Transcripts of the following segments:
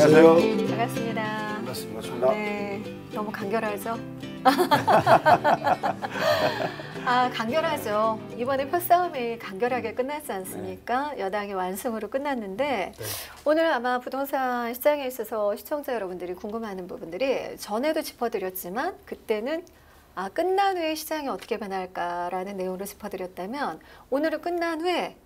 안녕하세요. 반갑습니다. 반갑습니다. 네, 너무 간결하죠? 간결하죠. 이번에 표싸움이 간결하게 끝났지 않습니까? 네. 여당이 완승으로 끝났는데 네. 오늘 아마 부동산 시장에 있어서 시청자 여러분들이 궁금해하는 부분들이 전에도 짚어드렸지만 그때는 끝난 후에 시장이 어떻게 변할까라는 내용으로 짚어드렸다면 오늘은 끝난 후에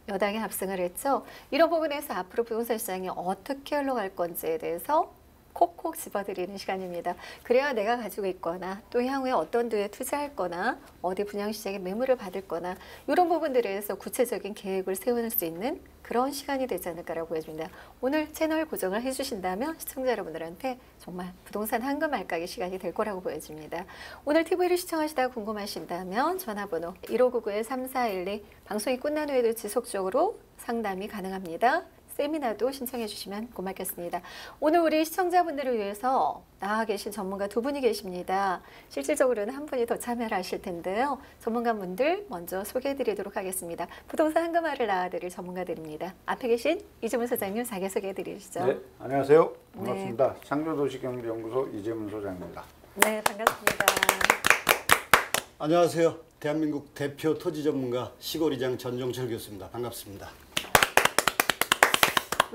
여당이 합승을 했죠. 이런 부분에서 앞으로 부동산 시장이 어떻게 흘러갈 건지에 대해서 콕콕 집어드리는 시간입니다. 그래야 내가 가지고 있거나 또 향후에 어떤 데에 투자할 거나 어디 분양시장에 매물을 받을 거나 이런 부분들에 대해서 구체적인 계획을 세울 수 있는 그런 시간이 되지 않을까라고 보여집니다. 오늘 채널 고정을 해주신다면 시청자 여러분들한테 정말 부동산 황금 알까기 시간이 될 거라고 보여집니다. 오늘 TV를 시청하시다가 궁금하신다면 전화번호 1599-3412 방송이 끝난 후에도 지속적으로 상담이 가능합니다. 세미나도 신청해 주시면 고맙겠습니다. 오늘 우리 시청자분들을 위해서 나와 계신 전문가 두 분이 계십니다. 실질적으로는 한 분이 더 참여를 하실 텐데요. 전문가분들 먼저 소개해 드리도록 하겠습니다. 부동산 황금알을 낳아드릴 전문가들입니다. 앞에 계신 이재문 소장님 자기 소개해 드리시죠. 네, 안녕하세요. 반갑습니다. 네. 창조도시경제연구소 이재문 소장입니다. 네, 반갑습니다. 안녕하세요. 대한민국 대표 토지 전문가 시골이장 전종철 교수입니다. 반갑습니다.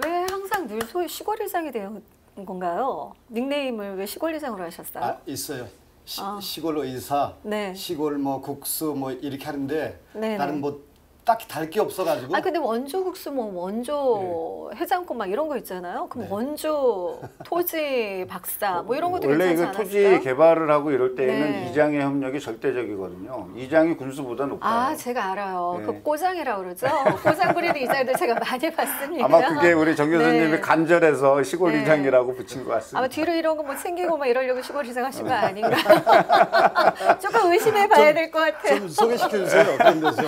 왜 항상 늘 시골이장이 되는 건가요? 닉네임을 왜 시골이장으로 하셨어요? 있어요. 시골 의사, 네. 시골 뭐 국수 뭐 이렇게 하는데 네네. 나는 뭐 딱히 달 게 없어가지고. 근데 원조 국수 뭐 원조 네. 해장국 막 이런 거 있잖아요. 그럼 네. 원조 토지 박사 뭐 이런 것도 원래 괜찮지 이거 않았어요? 토지 개발을 하고 이럴 때는 네. 이장의 협력이 절대적이거든요. 이장이 군수보다 높아요. 제가 알아요. 네. 그 꼬장이라고 그러죠. 꼬장 부리는 이장들 제가 많이 봤습니다. 아마 그게 우리 정 교수님이 네. 간절해서 시골 네. 이장이라고 붙인 것 같습니다. 아마 뒤로 이런 거 뭐 챙기고 막 이러려고 시골 이장 하신 거 아닌가? 조금 의심해 봐야 될 것 같아요. 좀 소개시켜 주세요. 그런 데서.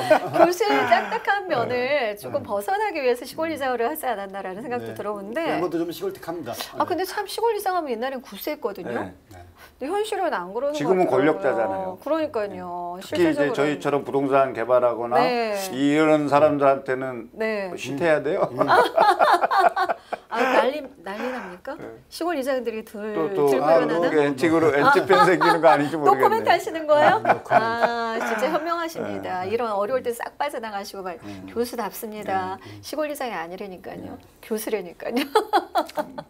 교수의 딱딱한 면을 조금 벗어나기 위해서 시골 이장으로 하지 않았나라는 생각도 네. 들어보는데 그런 것도 좀 시골틱합니다. 근데 참 시골 이장하면 옛날엔 구수했거든요. 네. 근데 현실은 안 그러는 것 같아요. 지금은 권력자잖아요. 그러니까요. 특히 이제 저희처럼 부동산 개발하거나 네. 이런 사람들한테는 네. 쉿해야 돼요. 난리 납니까? 네. 시골 이장들이 들고 엔틱으로 엔틱팬 생기는 거 아닌지 모르겠네요. 또 코멘트 하시는 거예요? 진짜 현명하십니다. 이런 어려울 때 싹 빠져나가시고 막 교수답습니다. 시골 이장이 아니라니까요. 교수라니까요.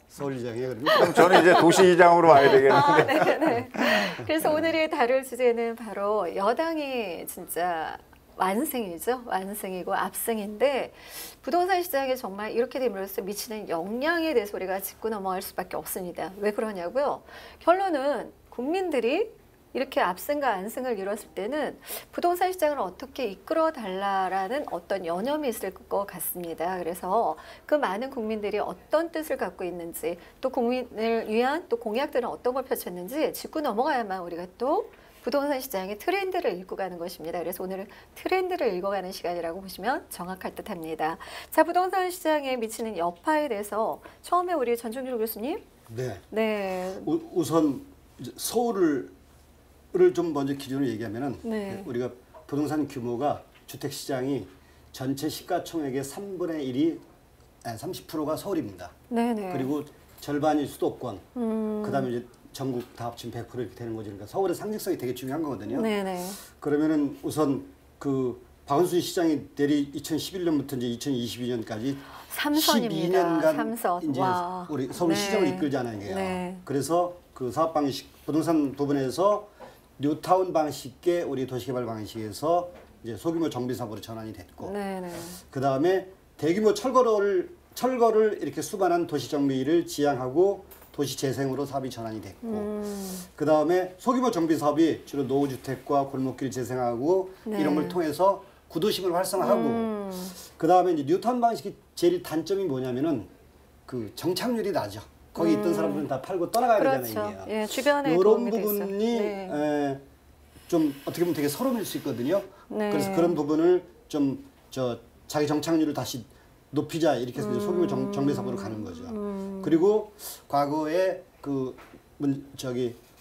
서울 이장이에요. 그럼 저는 이제 도시 이장으로 와야 되겠는데. 네. 그래서 오늘의 다룰 주제는 바로 여당이 진짜 완승이죠. 완승이고 압승인데 부동산 시장에 정말 이렇게 됨으로써 미치는 영향에 대해서 우리가 짚고 넘어갈 수밖에 없습니다. 왜 그러냐고요? 결론은 국민들이 이렇게 압승과 안승을 이뤘을 때는 부동산 시장을 어떻게 이끌어 달라라는 어떤 여념이 있을 것 같습니다. 그래서 그 많은 국민들이 어떤 뜻을 갖고 있는지 또 국민을 위한 또 공약들은 어떤 걸 펼쳤는지 짚고 넘어가야만 우리가 또 부동산 시장의 트렌드를 읽고 가는 것입니다. 그래서 오늘은 트렌드를 읽어가는 시간이라고 보시면 정확할 듯합니다. 자, 부동산 시장에 미치는 여파에 대해서 처음에 우리 전종철 교수님. 네. 우선 서울을 좀 먼저 기준으로 얘기하면은 네. 우리가 부동산 규모가 주택 시장이 전체 시가총액의 3분의 1이 30%가 서울입니다. 네네. 그리고 절반이 수도권. 그다음에 이제 전국 다 합치면 100% 이렇게 되는 거죠. 그러니까 서울의 상징성이 되게 중요한 거거든요. 네네. 그러면은 우선 그 박원순 시장이 내리 2011년부터 이제 2022년까지 12년간 삼선. 이제 와. 우리 서울 네. 시장을 이끌자는 거예요. 네. 그래서 그 사업 방식 부동산 부분에서 뉴타운 방식의 우리 도시개발 방식에서 이제 소규모 정비 사업으로 전환이 됐고, 그 다음에 대규모 철거를 이렇게 수반한 도시 정비를 지향하고 도시 재생으로 사업이 전환이 됐고, 그 다음에 소규모 정비 사업이 주로 노후주택과 골목길 재생하고 네. 이런 걸 통해서 구도심을 활성화하고, 그 다음에 이제 뉴타운 방식의 제일 단점이 뭐냐면은 그 정착률이 낮아. 거기 있던 사람들은 다 팔고 떠나가야 그렇죠. 되잖아요. 이게요. 예, 주변에 이런 부분이 네. 좀 어떻게 보면 되게 서러울 수 있거든요. 네. 그래서 그런 부분을 좀 자기 정착률을 다시 높이자 이렇게 해서 소규모 정비 사업으로 가는 거죠. 그리고 과거에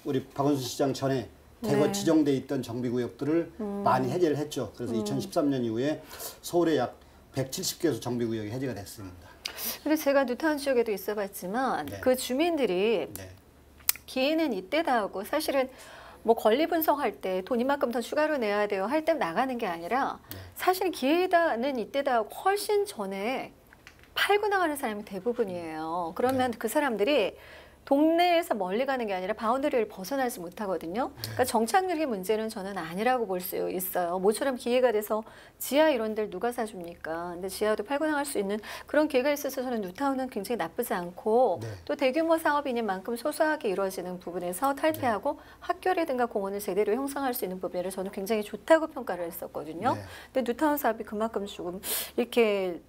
우리 박원순 시장 전에 대거 네. 지정돼 있던 정비구역들을 많이 해제를 했죠. 그래서 2013년 이후에 서울에 약 170개소 정비구역이 해제가 됐습니다. 근데 제가 뉴타운 지역에도 있어봤지만 네. 그 주민들이 네. 기회는 이때다 하고 사실은 뭐 권리 분석할 때 돈 이만큼 더 추가로 내야 돼요 할 때 나가는 게 아니라 사실 기회다는 이때다 하고 훨씬 전에 팔고 나가는 사람이 대부분이에요. 그러면 그 사람들이 동네에서 멀리 가는 게 아니라 바운더리를 벗어나지 못하거든요. 그러니까 정착률의 문제는 저는 아니라고 볼 수 있어요. 모처럼 기회가 돼서 지하 이런 데를 누가 사줍니까? 근데 지하도 팔고 나갈 수 있는 그런 기회가 있어서 저는 뉴타운은 굉장히 나쁘지 않고 또 대규모 사업이니만큼 소소하게 이루어지는 부분에서 탈피하고 학교라든가 공원을 제대로 형성할 수 있는 부분을 저는 굉장히 좋다고 평가를 했었거든요. 근데 뉴타운 사업이 그만큼 조금 이렇게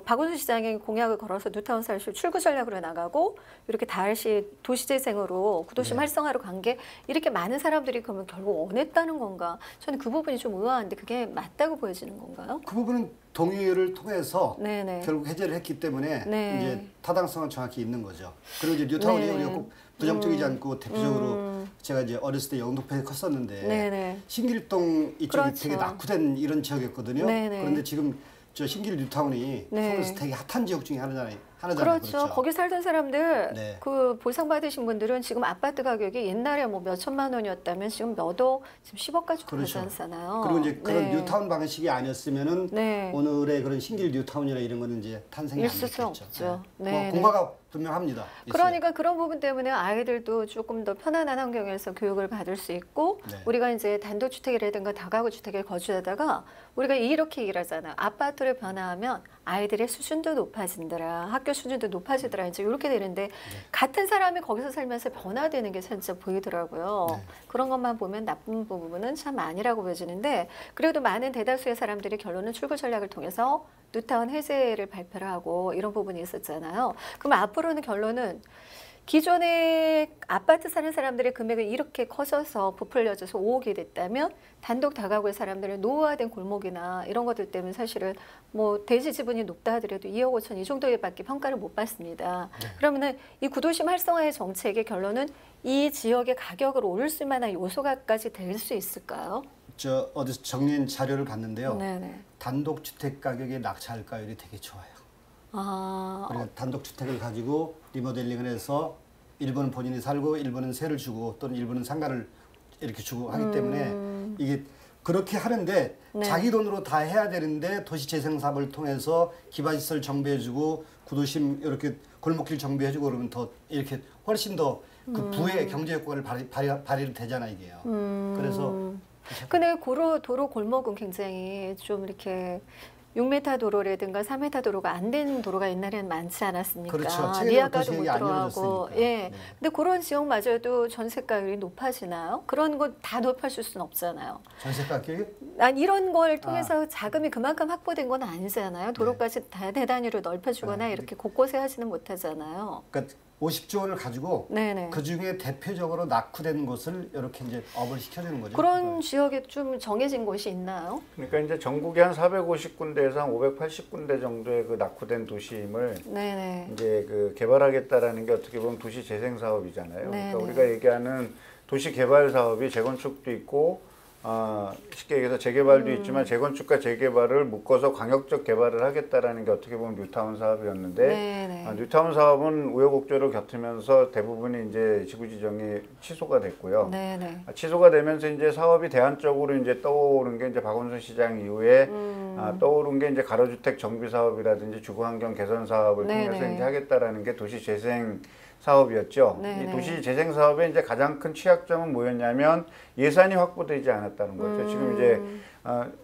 박원순 시장이 공약을 걸어서 뉴타운 사실 출구 전략으로 나가고 이렇게 다시 도시재생으로 구도심 활성화로 간 게 이렇게 많은 사람들이 그러면 결국 원했다는 건가? 저는 그 부분이 좀 의아한데 그게 맞다고 보여지는 건가요? 그 부분은 동의를 통해서 결국 해제를 했기 때문에 이제 타당성은 정확히 있는 거죠. 그리고 이제 뉴타운이 우리가 꼭 부정적이지 않고 대표적으로 제가 이제 어렸을 때 영등포에 컸었는데 신길동 이쪽이 되게 낙후된 이런 지역이었거든요. 그런데 지금 저 신길 뉴타운이 서울에서 되게 핫한 지역 중에 하나잖아요. 그렇죠. 거기 살던 사람들 그 보상받으신 분들은 지금 아파트 가격이 옛날에 뭐 몇 천만 원이었다면 지금 몇억, 지금 10억까지 가지 않잖아요. 그리고 이제 그런 뉴타운 방식이 아니었으면은 오늘의 그런 신길 뉴타운이나 이런 거는 이제 탄생이 안 됐겠죠. 뭐 공과가 분명합니다. 그러니까 그런 부분 때문에 아이들도 조금 더 편안한 환경에서 교육을 받을 수 있고 우리가 이제 단독주택이라든가 다가구 주택에 거주하다가 우리가 이렇게 얘기를 하잖아요. 아파트를 변화하면 아이들의 수준도 높아진더라. 학교 수준도 높아지더라. 이제 이렇게 되는데 같은 사람이 거기서 살면서 변화되는 게 진짜 보이더라고요. 그런 것만 보면 나쁜 부분은 참 아니라고 보여지는데 그래도 많은 대다수의 사람들이 결론은 출구 전략을 통해서 뉴타운 해제를 발표를 하고 이런 부분이 있었잖아요. 그럼 앞으로는 결론은 기존에 아파트 사는 사람들의 금액이 이렇게 커져서 부풀려져서 5억이 됐다면 단독 다가구의 사람들은 노후화된 골목이나 이런 것들 때문에 사실은 뭐 대지 지분이 높다 하더라도 2억 5천 이 정도에밖에 평가를 못 받습니다. 그러면은 이 구도심 활성화의 정책의 결론은 이 지역의 가격을 오를 수 만한 요소가까지 될 수 있을까요? 저 어디서 정리한 자료를 봤는데요. 단독 주택 가격의 낙찰가율이 되게 좋아요. 그리고 단독 주택을 가지고 리모델링을 해서 일부는 본인이 살고 일부는 세를 주고 또는 일부는 상가를 이렇게 주고 하기 때문에 이게 그렇게 하는데 자기 돈으로 다 해야 되는데 도시재생사업을 통해서 기반시설 정비해주고 구도심 이렇게 골목길 정비해주고 그러면 더 이렇게 훨씬 더 그 부의 경제 효과를 발휘를 되잖아 이게요. 그래서 근데 도로 골목은 굉장히 좀 이렇게 6m 도로라든가 3m 도로가 안 된 도로가 옛날에는 많지 않았습니까? 그렇죠. 리아가도 못 들어가고. 근데 그런 지역마저도 전세가율이 높아지나요? 그런 거 다 높아질 수는 없잖아요. 전세가격이? 이런 걸 통해서 자금이 그만큼 확보된 건 아니잖아요. 도로까지 다 대단위로 넓혀주거나 이렇게 곳곳에 하지는 못하잖아요. 그러니까 50조 원을 가지고 그 중에 대표적으로 낙후된 곳을 이렇게 이제 업을 시켜주는 거죠. 그런 지역에 좀 정해진 곳이 있나요? 그러니까 이제 전국에 한 450군데에서 한 580군데 정도의 그 낙후된 도심을 이제 그 개발하겠다라는 게 어떻게 보면 도시 재생 사업이잖아요. 그러니까 우리가 얘기하는 도시 개발 사업이 재건축도 있고 쉽게 얘기해서 재개발도 있지만 재건축과 재개발을 묶어서 광역적 개발을 하겠다라는 게 어떻게 보면 뉴타운 사업이었는데 뉴타운 사업은 우여곡절을 겪으면서 대부분이 이제 지구지정이 취소가 됐고요. 취소가 되면서 이제 사업이 대안적으로 이제 떠오른 게 이제 박원순 시장 이후에 떠오른 게 이제 가로주택 정비 사업이라든지 주거환경 개선 사업을 통해서 이제 하겠다라는 게 도시재생 사업이었죠. 이 도시 재생 사업의 이제 가장 큰 취약점은 뭐였냐면 예산이 확보되지 않았다는 거죠. 지금 이제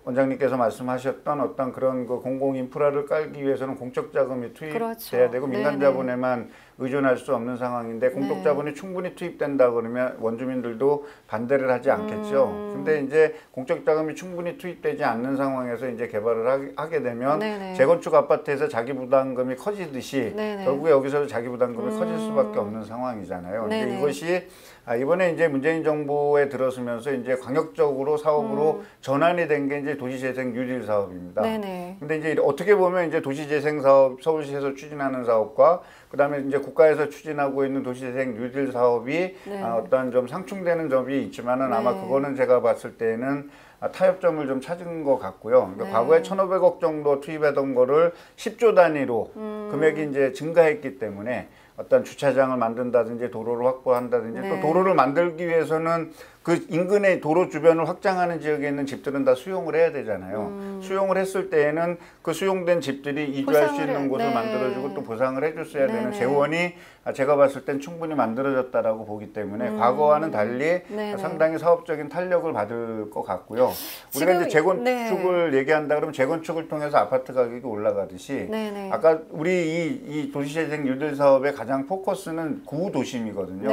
원장님께서 말씀하셨던 어떤 그런 그 공공 인프라를 깔기 위해서는 공적 자금이 투입돼야 되고 민간 자본에만 의존할 수 없는 상황인데 공적 자본이 충분히 투입된다 그러면 원주민들도 반대를 하지 않겠죠. 근데 이제 공적 자금이 충분히 투입되지 않는 상황에서 이제 개발을 하게 되면 재건축 아파트에서 자기 부담금이 커지듯이 결국에 여기서도 자기 부담금이 커질 수밖에 없는 상황이잖아요. 근데 이것이 이번에 이제 문재인 정부에 들어서면서 이제 광역적으로 사업으로 전환이 된 게 이제 도시재생 뉴딜 사업입니다. 네네. 근데 이제 어떻게 보면 이제 도시재생 사업, 서울시에서 추진하는 사업과 그다음에 이제 국가에서 추진하고 있는 도시재생 뉴딜 사업이 어떤 좀 상충되는 점이 있지만은 아마 그거는 제가 봤을 때는 타협점을 좀 찾은 것 같고요. 그러니까 과거에 1,500억 정도 투입했던 거를 10조 단위로 금액이 이제 증가했기 때문에 어떤 주차장을 만든다든지 도로를 확보한다든지 또 도로를 만들기 위해서는 그 인근의 도로 주변을 확장하는 지역에 있는 집들은 다 수용을 해야 되잖아요. 수용을 했을 때에는 그 수용된 집들이 이주할 수 있는 곳을 만들어주고 또 보상을 해줬어야 되는 재원이 제가 봤을 땐 충분히 만들어졌다라고 보기 때문에 과거와는 달리 상당히 사업적인 탄력을 받을 것 같고요. 우리가 이제 재건축을 얘기한다 그러면 재건축을 통해서 아파트 가격이 올라가듯이 아까 우리 이 도시재생 뉴딜 사업의 가장 포커스는 구도심이거든요.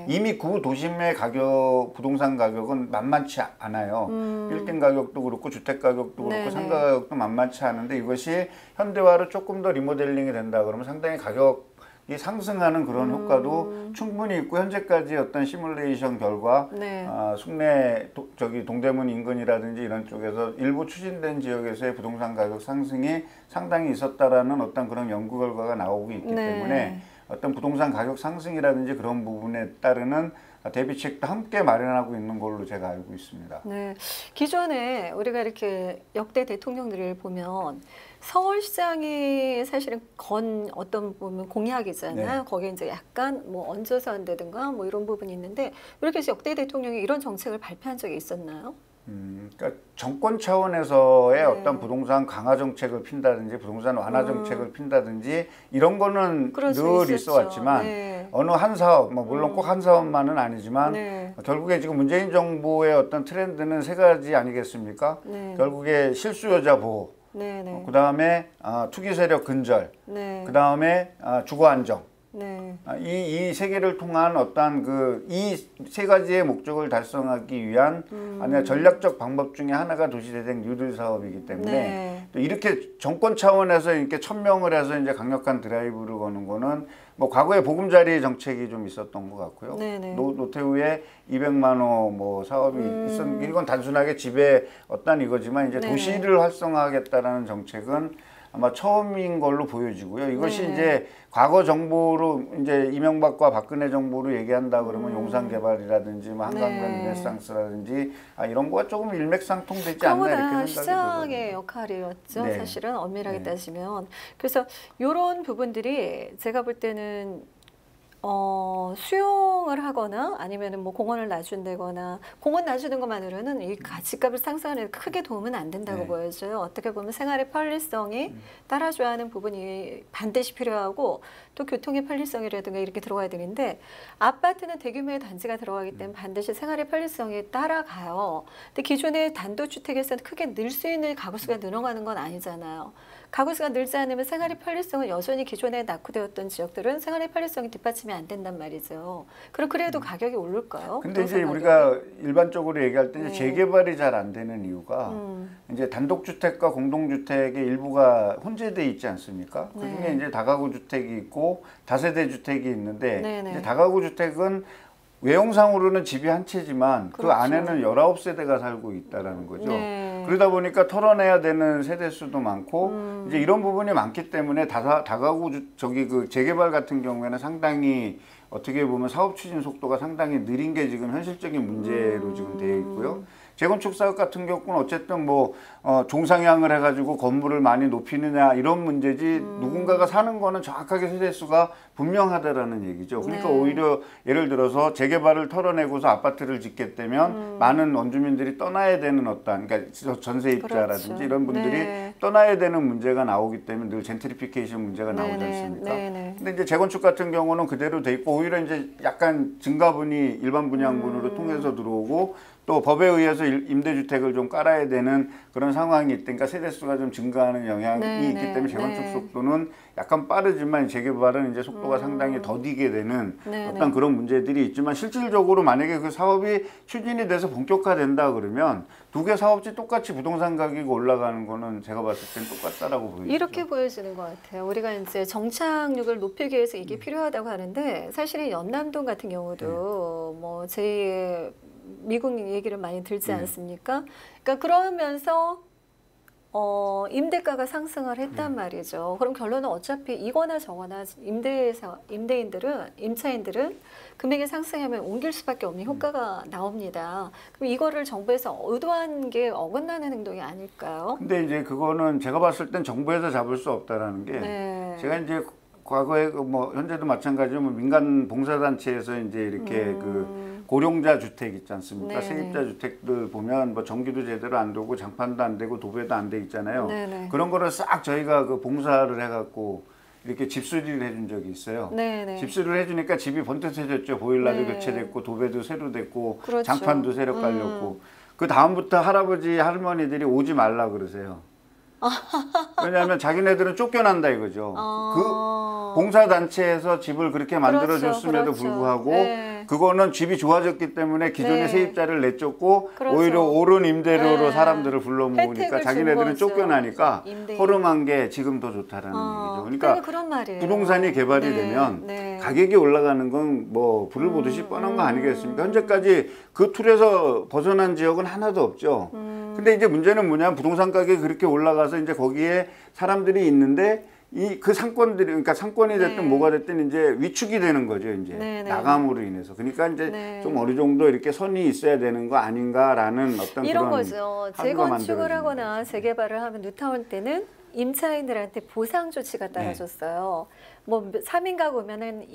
이미 구도심의 부동산 가격은 만만치 않아요. 빌딩 가격도 그렇고 주택 가격도 그렇고 상가 가격도 만만치 않은데 이것이 현대화로 조금 더 리모델링이 된다 그러면 상당히 가격이 상승하는 그런 효과도 충분히 있고 현재까지 어떤 시뮬레이션 결과 숭례 동대문 인근이라든지 이런 쪽에서 일부 추진된 지역에서의 부동산 가격 상승이 상당히 있었다라는 어떤 그런 연구 결과가 나오고 있기 때문에 어떤 부동산 가격 상승이라든지 그런 부분에 따르는 대비책도 함께 마련하고 있는 걸로 제가 알고 있습니다. 네, 기존에 우리가 이렇게 역대 대통령들을 보면 서울시장이 사실은 어떤 보면 공약이잖아요. 거기에 이제 약간 뭐 얹어서 한다든가 뭐 이런 부분이 있는데 이렇게 해서 역대 대통령이 이런 정책을 발표한 적이 있었나요? 그러니까 정권 차원에서의 어떤 부동산 강화 정책을 핀다든지 부동산 완화 정책을 핀다든지 이런 거는 늘 있어왔지만 어느 한 사업, 물론 꼭 한 사업만은 아니지만 결국에 지금 문재인 정부의 어떤 트렌드는 세 가지 아니겠습니까? 결국에 실수요자 보호, 그 다음에 투기 세력 근절, 그 다음에 주거 안정. 이 세 개를 통한 어떤 이 세 가지의 목적을 달성하기 위한 전략적 방법 중에 하나가 도시재생 뉴딜 사업이기 때문에 또 이렇게 정권 차원에서 이렇게 천명을 해서 이제 강력한 드라이브를 거는 거는 뭐 과거에 보금자리 정책이 좀 있었던 것 같고요. 노태우의 200만 호 뭐 사업이 있었는데 이건 단순하게 집에 어떤 이거지만 이제 도시를 활성화하겠다라는 정책은 아마 처음인 걸로 보여지고요. 이것이 이제 과거 정부로 이제 이명박과 박근혜 정부로 얘기한다 그러면 용산 개발이라든지 뭐 한강변 르네상스라든지 이런 거가 조금 일맥상통되지 않나 이렇게 생각이 시장의 역할이었죠. 사실은 엄밀하게 따지면. 그래서 이런 부분들이 제가 볼 때는 수용을 하거나 아니면은 뭐 공원을 놔준다거나 공원 놔주는 것만으로는 이 가치값을 상승하는 데 크게 도움은 안 된다고 보여져요. 어떻게 보면 생활의 편리성이 따라줘야 하는 부분이 반드시 필요하고 또 교통의 편리성이라든가 이렇게 들어가야 되는데 아파트는 대규모의 단지가 들어가기 때문에 반드시 생활의 편리성이 따라가요. 근데 기존의 단독주택에서는 크게 늘 수 있는 가구수가 늘어가는 건 아니잖아요. 가구수가 늘지 않으면 생활의 편리성은 여전히 기존에 낙후되었던 지역들은 생활의 편리성이 뒷받침이 안 된단 말이죠. 그럼 그래도 가격이 오를까요? 근데 이제 우리가 일반적으로 얘기할 때 이제 재개발이 잘 안 되는 이유가 이제 단독주택과 공동주택의 일부가 혼재돼 있지 않습니까? 그중에 이제 다가구 주택이 있고 다세대 주택이 있는데 이제 다가구 주택은 외형상으로는 집이 한 채지만 그 안에는 19세대가 살고 있다라는 거죠. 그러다 보니까 털어내야 되는 세대 수도 많고 이제 이런 부분이 많기 때문에 다가구 재개발 같은 경우에는 상당히 어떻게 보면 사업 추진 속도가 상당히 느린 게 지금 현실적인 문제로 지금 되어 있고요. 재건축 사업 같은 경우는 어쨌든 뭐 종상향을 해가지고 건물을 많이 높이느냐 이런 문제지 누군가가 사는 거는 정확하게 세대수가 분명하다라는 얘기죠. 그러니까 오히려 예를 들어서 재개발을 털어내고서 아파트를 짓게 되면 많은 원주민들이 떠나야 되는 어떤 그러니까 전세입자라든지 이런 분들이 떠나야 되는 문제가 나오기 때문에 늘 젠트리피케이션 문제가 나오지 않습니까? 근데 이제 재건축 같은 경우는 그대로 돼 있고 오히려 이제 약간 증가분이 일반 분양분으로 통해서 들어오고 또 법에 의해서 임대주택을 좀 깔아야 되는 그런 상황이 있으니까 세대수가 좀 증가하는 영향이 있기 때문에 재건축 속도는 약간 빠르지만 재개발은 이제 속도가 속도가 상당히 더디게 되는 어떤 그런 문제들이 있지만 실질적으로 만약에 그 사업이 추진이 돼서 본격화된다 그러면 두 개 사업지 똑같이 부동산 가격이 올라가는 거는 제가 봤을 땐 똑같다라고 보이죠. 이렇게 보여지는 것 같아요. 우리가 이제 정착률을 높이기 위해서 이게 필요하다고 하는데 사실은 연남동 같은 경우도 뭐 제 미국 얘기를 많이 들지 않습니까? 그러니까 그러면서 임대가가 상승을 했단 말이죠. 그럼 결론은 어차피 이거나 저거나 임차인들은 금액이 상승하면 옮길 수밖에 없는 효과가 나옵니다. 그럼 이거를 정부에서 의도한 게 어긋나는 행동이 아닐까요? 근데 이제 그거는 제가 봤을 땐 정부에서 잡을 수 없다라는 게 제가 이제 과거에 뭐 현재도 마찬가지지만 민간 봉사단체에서 이제 이렇게 그 고령자 주택 있지 않습니까? 세입자 주택들 보면 뭐 전기도 제대로 안 되고 장판도 안 되고 도배도 안 돼 있잖아요. 그런 거를 싹 저희가 그 봉사를 해갖고 이렇게 집수리를 해준 적이 있어요. 집수리를 해주니까 집이 번듯해졌죠. 보일러도 교체됐고 도배도 새로 됐고 그렇죠. 장판도 새로 깔렸고 그 다음부터 할아버지 할머니들이 오지 말라 그러세요. 왜냐하면 자기네들은 쫓겨난다 이거죠. 그 봉사단체에서 집을 그렇게 만들어줬음에도 불구하고 그거는 집이 좋아졌기 때문에 기존의 세입자를 내쫓고 오히려 오른 임대료로 사람들을 불러 모으니까 자기네들은 쫓겨나니까 허름한 게 지금 더 좋다라는 얘기죠. 그러니까 그런 말이에요. 부동산이 개발이 되면 가격이 올라가는 건 뭐 불을 보듯이 뻔한 거 아니겠습니까? 현재까지 그 틀에서 벗어난 지역은 하나도 없죠. 근데 이제 문제는 뭐냐면 부동산 가격이 그렇게 올라가서 이제 거기에 사람들이 있는데 그 상권들이 그러니까 상권이 됐든 뭐가 됐든 이제 위축이 되는 거죠. 이제 나감으로 인해서. 그러니까 이제 좀 어느 정도 이렇게 선이 있어야 되는 거 아닌가라는 어떤 이런 그런 거죠. 재건축을 하거나 재개발을 하면 뉴타운 때는 임차인들한테 보상 조치가 따라줬어요. 뭐 3인 가구면은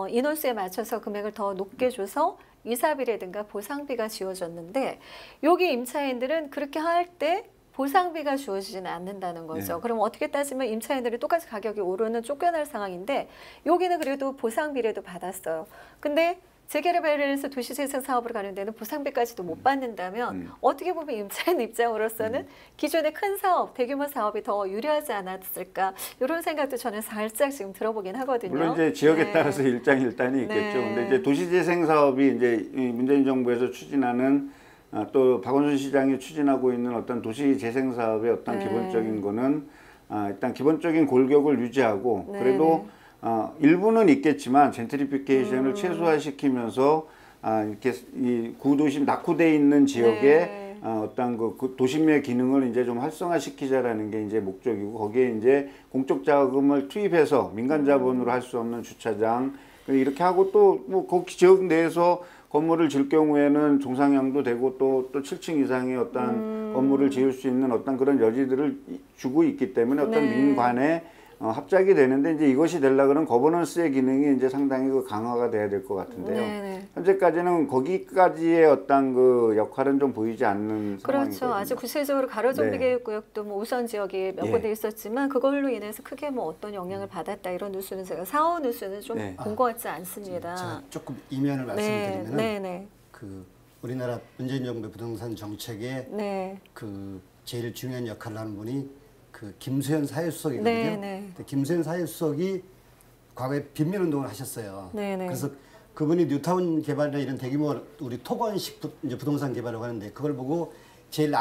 인원수에 맞춰서 금액을 더 높게 줘서 이사비라든가 보상비가 지어졌는데 여기 임차인들은 그렇게 할 때 보상비가 주어지지는 않는다는 거죠. 그럼 어떻게 따지면 임차인들이 똑같이 가격이 오르는 쫓겨날 상황인데 여기는 그래도 보상비라도 받았어요. 근데 재개발을 해서 도시재생 사업을 가는 데는 보상비까지도 못 받는다면 어떻게 보면 임차인 입장으로서는 기존의 큰 사업, 대규모 사업이 더 유리하지 않았을까 이런 생각도 저는 살짝 지금 들어보긴 하거든요. 물론 이제 지역에 따라서 일장일단이 있겠죠. 근데 이제 도시재생 사업이 이제 문재인 정부에서 추진하는 또 박원순 시장이 추진하고 있는 어떤 도시재생 사업의 어떤 기본적인 거는 일단 기본적인 골격을 유지하고 그래도 일부는 있겠지만 젠트리피케이션을 최소화시키면서 이렇게 이 구도심 낙후돼 있는 지역에 어떤 그 도심의 기능을 이제 좀 활성화시키자라는 게 이제 목적이고 거기에 이제 공적 자금을 투입해서 민간 자본으로 할 수 없는 주차장 이렇게 하고 또 뭐 그 지역 내에서 건물을 질 경우에는 종상향도 되고 또 7층 이상의 어떤 건물을 지을 수 있는 어떤 그런 여지들을 주고 있기 때문에 어떤 민관의 합작이 되는데 이제 이것이 되려고 그러면 거버넌스의 기능이 이제 상당히 그 강화가 돼야 될 것 같은데요. 현재까지는 거기까지의 어떤 그 역할은 좀 보이지 않는 상황이거든요. 그렇죠. 아주 구체적으로 가로정비계획구역도 뭐 우선 지역에 몇 군데 있었지만 그걸로 인해서 크게 뭐 어떤 영향을 받았다 이런 뉴스는 제가 4호 뉴스는 좀 본 것 같지 않습니다. 제가 조금 이면을 말씀드리면은 그 우리나라 문재인 정부의 부동산 정책에 그 제일 중요한 역할을 하는 분이 그 김수현 사회수석이거든요. 김수현 사회수석이 과거에 빈민운동을 하셨어요. 그래서 그분이 뉴타운 개발이나 이런 대규모 우리 토건식 이제 부동산 개발을 하는데 그걸 보고 제일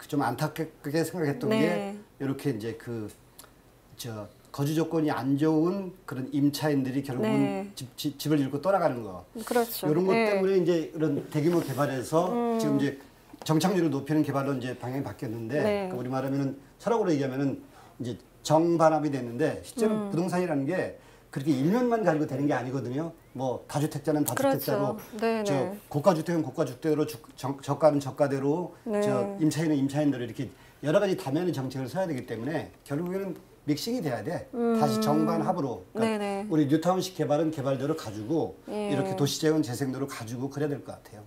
좀 안타깝게 생각했던 게 이렇게 이제 거주 조건이 안 좋은 그런 임차인들이 결국은 집을 잃고 떠나가는 거. 그렇죠. 이런 것 때문에 이제 이런 대규모 개발에서 지금 이제 정착률을 높이는 개발로 이제 방향이 바뀌었는데 그러니까 우리 말하면은 철학으로 얘기하면은 이제 정반합이 됐는데 실제로 부동산이라는 게 그렇게 1년만 가지고 되는 게 아니거든요. 뭐 다주택자는 다주택자로, 저 고가주택은 고가주택으로, 저가는 저가대로, 저 임차인은 임차인대로 이렇게 여러 가지 다면의 정책을 써야 되기 때문에 결국에는 믹싱이 돼야 돼. 다시 정반합으로. 그러니까 우리 뉴타운식 개발은 개발대로 가지고 이렇게 도시재건 재생도로 가지고 그래야 될 것 같아요.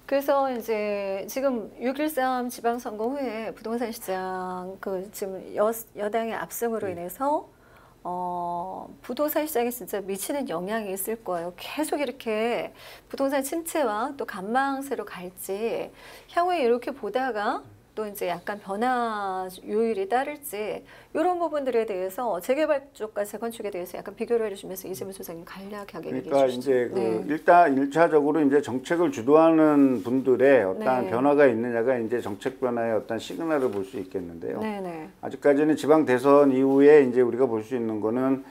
그래서 이제 지금 6.13 지방선거 후에 부동산 시장 지금 여당의 압승으로 인해서 부동산 시장에 진짜 미치는 영향이 있을 거예요. 계속 이렇게 부동산 침체와 또 관망세로 갈지 향후에 이렇게 보다가 또 이제 약간 변화 요일이 따를지 이런 부분들에 대해서 재개발 쪽과 재건축에 대해서 약간 비교를 해주시면서 이재문 소장님 간략하게 얘기해 그러니까 주시죠. 이제 그 일단 1차적으로 이제 정책을 주도하는 분들의 어떤 변화가 있느냐가 이제 정책 변화의 어떤 시그널을 볼 수 있겠는데요. 아직까지는 지방 대선 이후에 이제 우리가 볼 수 있는 거는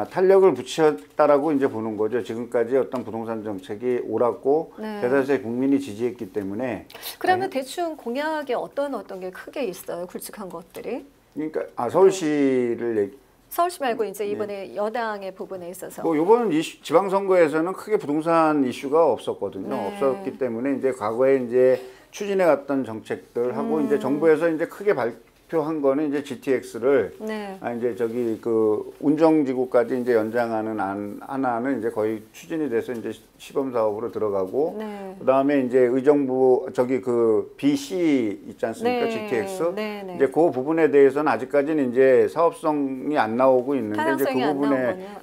탄력을 붙였다라고 이제 보는 거죠. 지금까지 어떤 부동산 정책이 옳았고 대다수의 국민이 지지했기 때문에. 그러면 대충 공약이 어떤 게 크게 있어요? 굵직한 것들이? 그러니까 서울시를 서울시 말고 이제 이번에 여당의 부분에 있어서. 뭐 이번 지방선거에서는 크게 부동산 이슈가 없었거든요. 없었기 때문에 이제 과거에 이제 추진해 왔던 정책들 하고 이제 정부에서 이제 크게 발표한 거는 이제 GTX를 이제 저기 그 운정지구까지 이제 연장하는 하나는 이제 거의 추진이 돼서 이제 시범 사업으로 들어가고 그다음에 이제 의정부 저기 그 BC 있지 않습니까? GTX 이제 그 부분에 대해서는 아직까지는 이제 사업성이 안 나오고 있는데 이제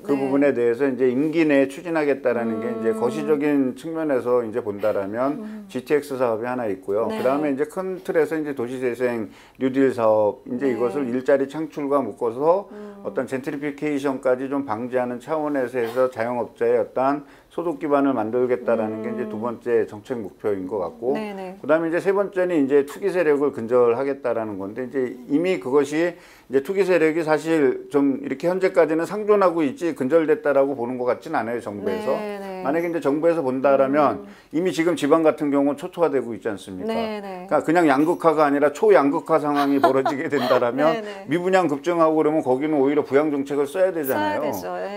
그 부분에 대해서 이제 임기 내에 추진하겠다라는 게 이제 거시적인 측면에서 이제 본다라면 GTX 사업이 하나 있고요. 그다음에 이제 큰 틀에서 이제 도시재생 뉴딜 사업 이제 이것을 일자리 창출과 묶어서 어떤 젠트리피케이션까지 좀 방지하는 차원에서 해서 자영업자의 어떤 소득 기반을 만들겠다라는 게 이제 두 번째 정책 목표인 것 같고, 그다음에 이제 세 번째는 이제 투기 세력을 근절하겠다라는 건데 이제 이미 그것이 이제 투기 세력이 사실 좀 이렇게 현재까지는 상존하고 있지 근절됐다라고 보는 것 같지는 않아요, 정부에서. 만약에 이제 정부에서 본다라면 이미 지금 지방 같은 경우는 초토화되고 있지 않습니까? 그러니까 그냥 양극화가 아니라 초양극화 상황이 벌어지게 된다라면 미분양 급증하고 그러면 거기는 오히려 부양 정책을 써야 되잖아요.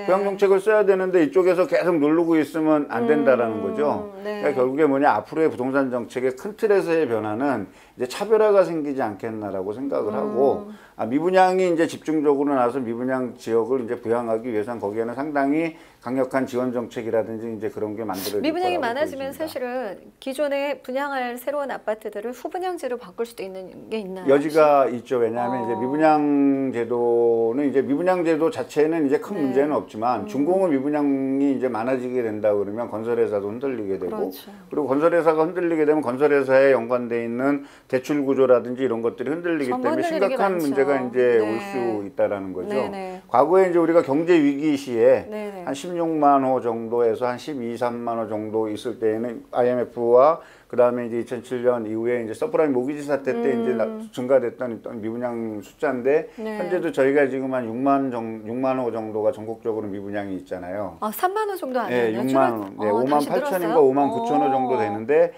부양 정책을 써야 되는데 이쪽에서 계속 누르고 있으면 안 된다라는 거죠. 그러니까 결국에 뭐냐, 앞으로의 부동산 정책의 큰 틀에서의 변화는 이제 차별화가 생기지 않겠나라고 생각을 하고, 미분양이 이제 집중적으로 나서 미분양 지역을 이제 부양하기 위해서는 거기에는 상당히 강력한 지원 정책이라든지 이제 그런 게 만들어질 거라고 미분양이 많아지면 보여집니다. 사실은 기존에 분양할 새로운 아파트들을 후분양제로 바꿀 수도 있는 게 있나요? 여지가 있죠. 왜냐하면 이제 미분양 제도는 이제 미분양 제도 자체는 이제 큰 문제는 없지만 준공업 미분양이 이제 많아지게 된다 그러면 건설회사도 흔들리게 되고, 그리고 건설회사가 흔들리게 되면 건설회사에 연관돼 있는 대출 구조라든지 이런 것들이 흔들리기 때문에 심각한 문제가 이제 올 수 있다라는 거죠. 과거에 이제 우리가 경제 위기 시에 한 16만 호 정도에서 한 12, 3만 호 정도 있을 때에는 IMF와 그다음에 이제 2007년 이후에 이제 서프라임 모기지 사태 때 이제 증가됐던 미분양 숫자인데 현재도 저희가 지금 한 6만 호 정도가 전국적으로 미분양이 있잖아요. 3만 호 정도 아니에요? 6만 호. 5만 8천인가 5만 9천 호 정도 되는데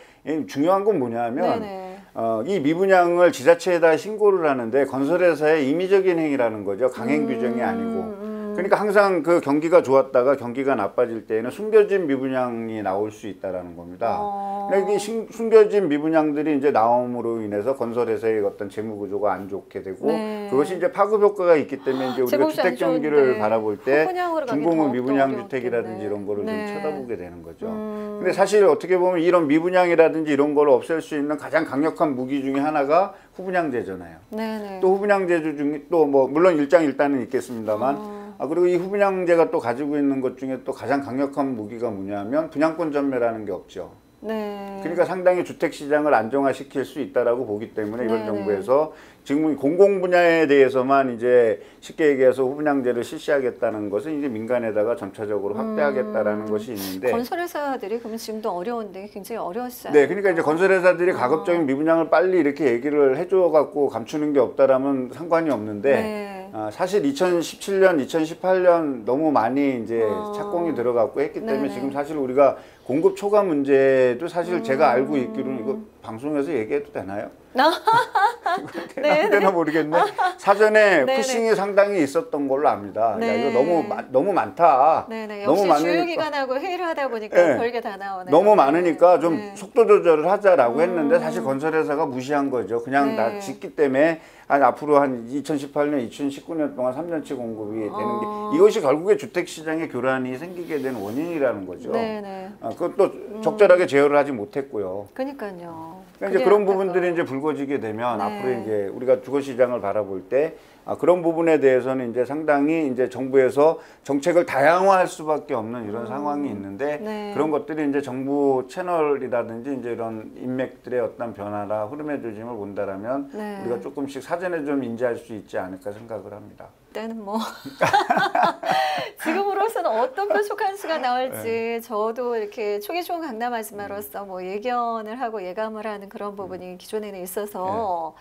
중요한 건 뭐냐면 이 미분양을 지자체에다 신고를 하는데 건설회사의 임의적인 행위라는 거죠. 강행 규정이 아니고. 그러니까 항상 그 경기가 좋았다가 경기가 나빠질 때에는 숨겨진 미분양이 나올 수 있다라는 겁니다. 그러니까 이 숨겨진 미분양들이 이제 나옴으로 인해서 건설회사의 어떤 재무 구조가 안 좋게 되고 그것이 이제 파급 효과가 있기 때문에 이제 우리가 주택 경기를 바라볼 때 중공업 미분양 주택이라든지 이런 거를 좀 쳐다보게 되는 거죠. 근데 사실 어떻게 보면 이런 미분양이라든지 이런 걸 없앨 수 있는 가장 강력한 무기 중에 하나가 후분양제잖아요. 또 후분양제 중에 또 뭐 물론 일장일단은 있겠습니다만 그리고 이 후분양제가 또 가지고 있는 것 중에 또 가장 강력한 무기가 뭐냐면 분양권 전매라는 게 없죠. 그러니까 상당히 주택 시장을 안정화시킬 수 있다라고 보기 때문에 이번 정부에서 지금 공공 분야에 대해서만 이제 쉽게 얘기해서 후분양제를 실시하겠다는 것은 이제 민간에다가 점차적으로 확대하겠다라는 것이 있는데 건설회사들이 그러면 지금도 어려운데 굉장히 어려웠어요. 그러니까 이제 건설회사들이 가급적인 미분양을 빨리 이렇게 얘기를 해줘 갖고 감추는 게 없다라면 상관이 없는데 사실 2017년, 2018년 너무 많이 이제 착공이 들어갔고 했기 때문에 지금 사실 우리가 공급 초과 문제도 사실 제가 알고 있기로는 이거 방송에서 얘기해도 되나요? 안 되나 모르겠네. 사전에 푸싱이 상당히 있었던 걸로 압니다. 야, 이거 너무 많다. 역시 주요기관하고 회의를 하다 보니까 별게 다 나오네요. 너무 많으니까 좀 속도 조절을 하자라고 했는데 사실 건설회사가 무시한 거죠. 그냥 다 짓기 때문에 앞으로 한 2018년, 2019년 동안 3년치 공급이 되는 게 이것이 결국에 주택시장의 교란이 생기게 된 원인이라는 거죠. 그것도 적절하게 제어를 하지 못했고요. 그러니까요. 그러니까 이제 그런 부분들이 이제 불거지게 되면 앞으로 앞으로 이제 우리가 주거 시장을 바라볼 때 그런 부분에 대해서는 이제 상당히 이제 정부에서 정책을 다양화할 수밖에 없는 이런 상황이 있는데 그런 것들이 이제 정부 채널이라든지 이제 이런 인맥들의 어떤 변화나 흐름의 조짐을 본다라면 우리가 조금씩 사전에 좀 인지할 수 있지 않을까 생각을 합니다. 때는 뭐 지금으로서는 어떤 뾰족한 수가 나올지 저도 이렇게 초기 좋은 강남 아줌마로서 뭐 예견을 하고 예감을 하는 그런 부분이 기존에는 있어서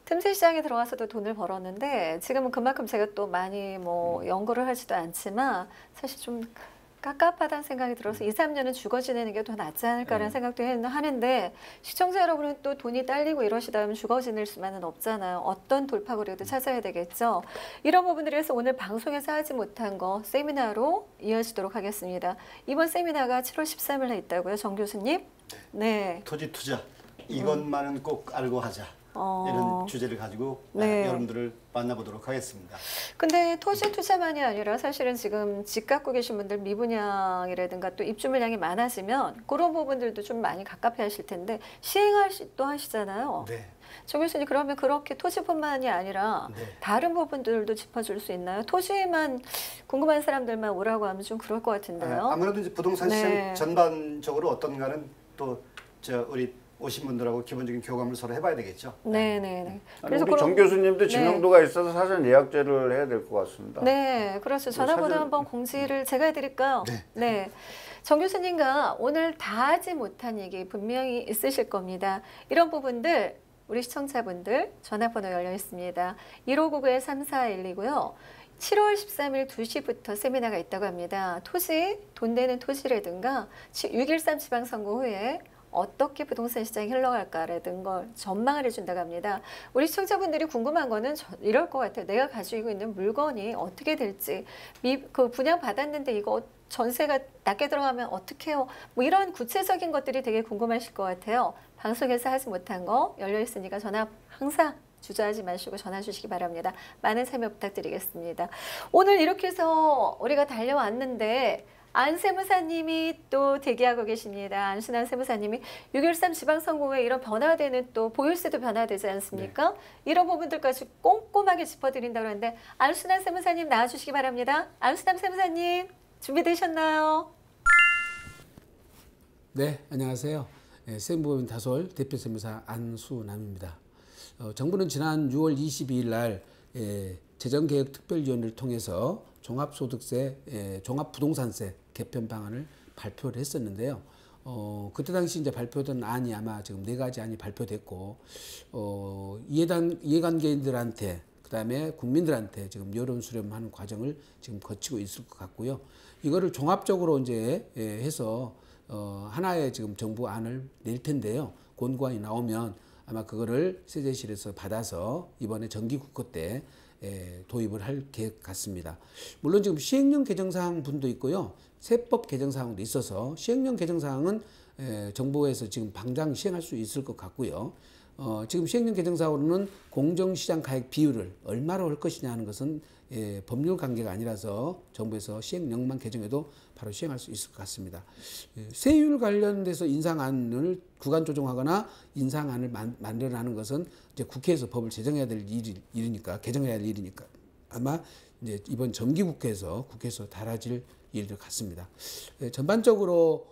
틈새 시장에 들어가서도 돈을 벌었는데 지금은 그만큼 제가 또 많이 뭐 연구를 하지도 않지만 사실 좀 깝깝하다는 생각이 들어서 2, 3년은 주거 지내는 게 더 낫지 않을까라는 생각도 하는데 시청자 여러분은 또 돈이 딸리고 이러시다면 주거 지낼 수만은 없잖아요. 어떤 돌파구라도 찾아야 되겠죠. 이런 부분들에서 오늘 방송에서 하지 못한 거 세미나로 이어지도록 하겠습니다. 이번 세미나가 7월 13일에 있다고요, 정 교수님? 네. 토지 투자 이것만은 꼭 알고 하자. 이런 주제를 가지고 여러분들을 만나보도록 하겠습니다. 근데 토지 투자만이 아니라 사실은 지금 집 갖고 계신 분들 미분양이라든가 또 입주 물량이 많아지면 그런 부분들도 좀 많이 갑갑해 하실 텐데 시행도 하시잖아요. 네. 정 교수님 그러면 그렇게 토지뿐만이 아니라 다른 부분들도 짚어줄 수 있나요? 토지만 궁금한 사람들만 오라고 하면 좀 그럴 것 같은데요. 아무래도 이제 부동산 시장 전반적으로 어떤가는 또 우리 오신 분들하고 기본적인 교감을 서로 해봐야 되겠죠. 네네네. 그래서 우리 정 교수님도 지명도가 있어서 사전 예약제를 해야 될 것 같습니다. 네, 그렇죠. 전화번호 한번 공지를 제가 해드릴까요? 네. 정 교수님과 오늘 다 하지 못한 얘기 분명히 있으실 겁니다. 이런 부분들 우리 시청자분들 전화번호 열려 있습니다. 1599-3412고요. 7월 13일 2시부터 세미나가 있다고 합니다. 토지, 돈 되는 토지라든가 6.13 지방선거 후에 어떻게 부동산 시장이 흘러갈까라는 걸 전망을 해준다고 합니다. 우리 시청자분들이 궁금한 거는 이럴 것 같아요. 내가 가지고 있는 물건이 어떻게 될지, 그 분양 받았는데 이거 전세가 낮게 들어가면 어떻게 해요? 뭐 이런 구체적인 것들이 되게 궁금하실 것 같아요. 방송에서 하지 못한 거 열려 있으니까 전화 항상 주저하지 마시고 전화 주시기 바랍니다. 많은 참여 부탁드리겠습니다. 오늘 이렇게 해서 우리가 달려왔는데 안 세무사님이 또 대기하고 계십니다. 안순환 세무사님이 6.13 지방선거에 이런 변화되는 또 보유세도 변화되지 않습니까? 이런 부분들까지 꼼꼼하게 짚어드린다고 하는데 안순환 세무사님 나와주시기 바랍니다. 안순환 세무사님 준비되셨나요? 네, 안녕하세요. 세무법인 다솔 대표 세무사 안순환입니다. 정부는 지난 6월 22일 날 재정개혁특별위원회를 통해서 종합소득세, 종합부동산세 개편 방안을 발표를 했었는데요. 그때 당시 이제 발표된 안이 아마 지금 4가지 안이 발표됐고, 이해관계인들한테, 그 다음에 국민들한테 지금 여론 수렴하는 과정을 지금 거치고 있을 것 같고요. 이거를 종합적으로 이제 해서 하나의 지금 정부 안을 낼 텐데요. 권고안이 나오면 아마 그거를 세제실에서 받아서 이번에 정기국회 때 도입을 할 계획 같습니다. 물론 지금 시행령 개정사항 분도 있고요. 세법 개정사항도 있어서 시행령 개정사항은 정부에서 지금 당장 시행할 수 있을 것 같고요. 지금 시행령 개정사항으로는 공정시장 가액 비율을 얼마로 할 것이냐 하는 것은 법률 관계가 아니라서 정부에서 시행령만 개정해도 바로 시행할 수 있을 것 같습니다. 세율 관련돼서 인상안을 구간 조정하거나 인상안을 만들어내는 것은 이제 국회에서 법을 제정해야 될 일이니까 개정해야 할 일이니까 아마 이제 이번 정기국회에서 국회에서 다뤄질 일들 같습니다. 전반적으로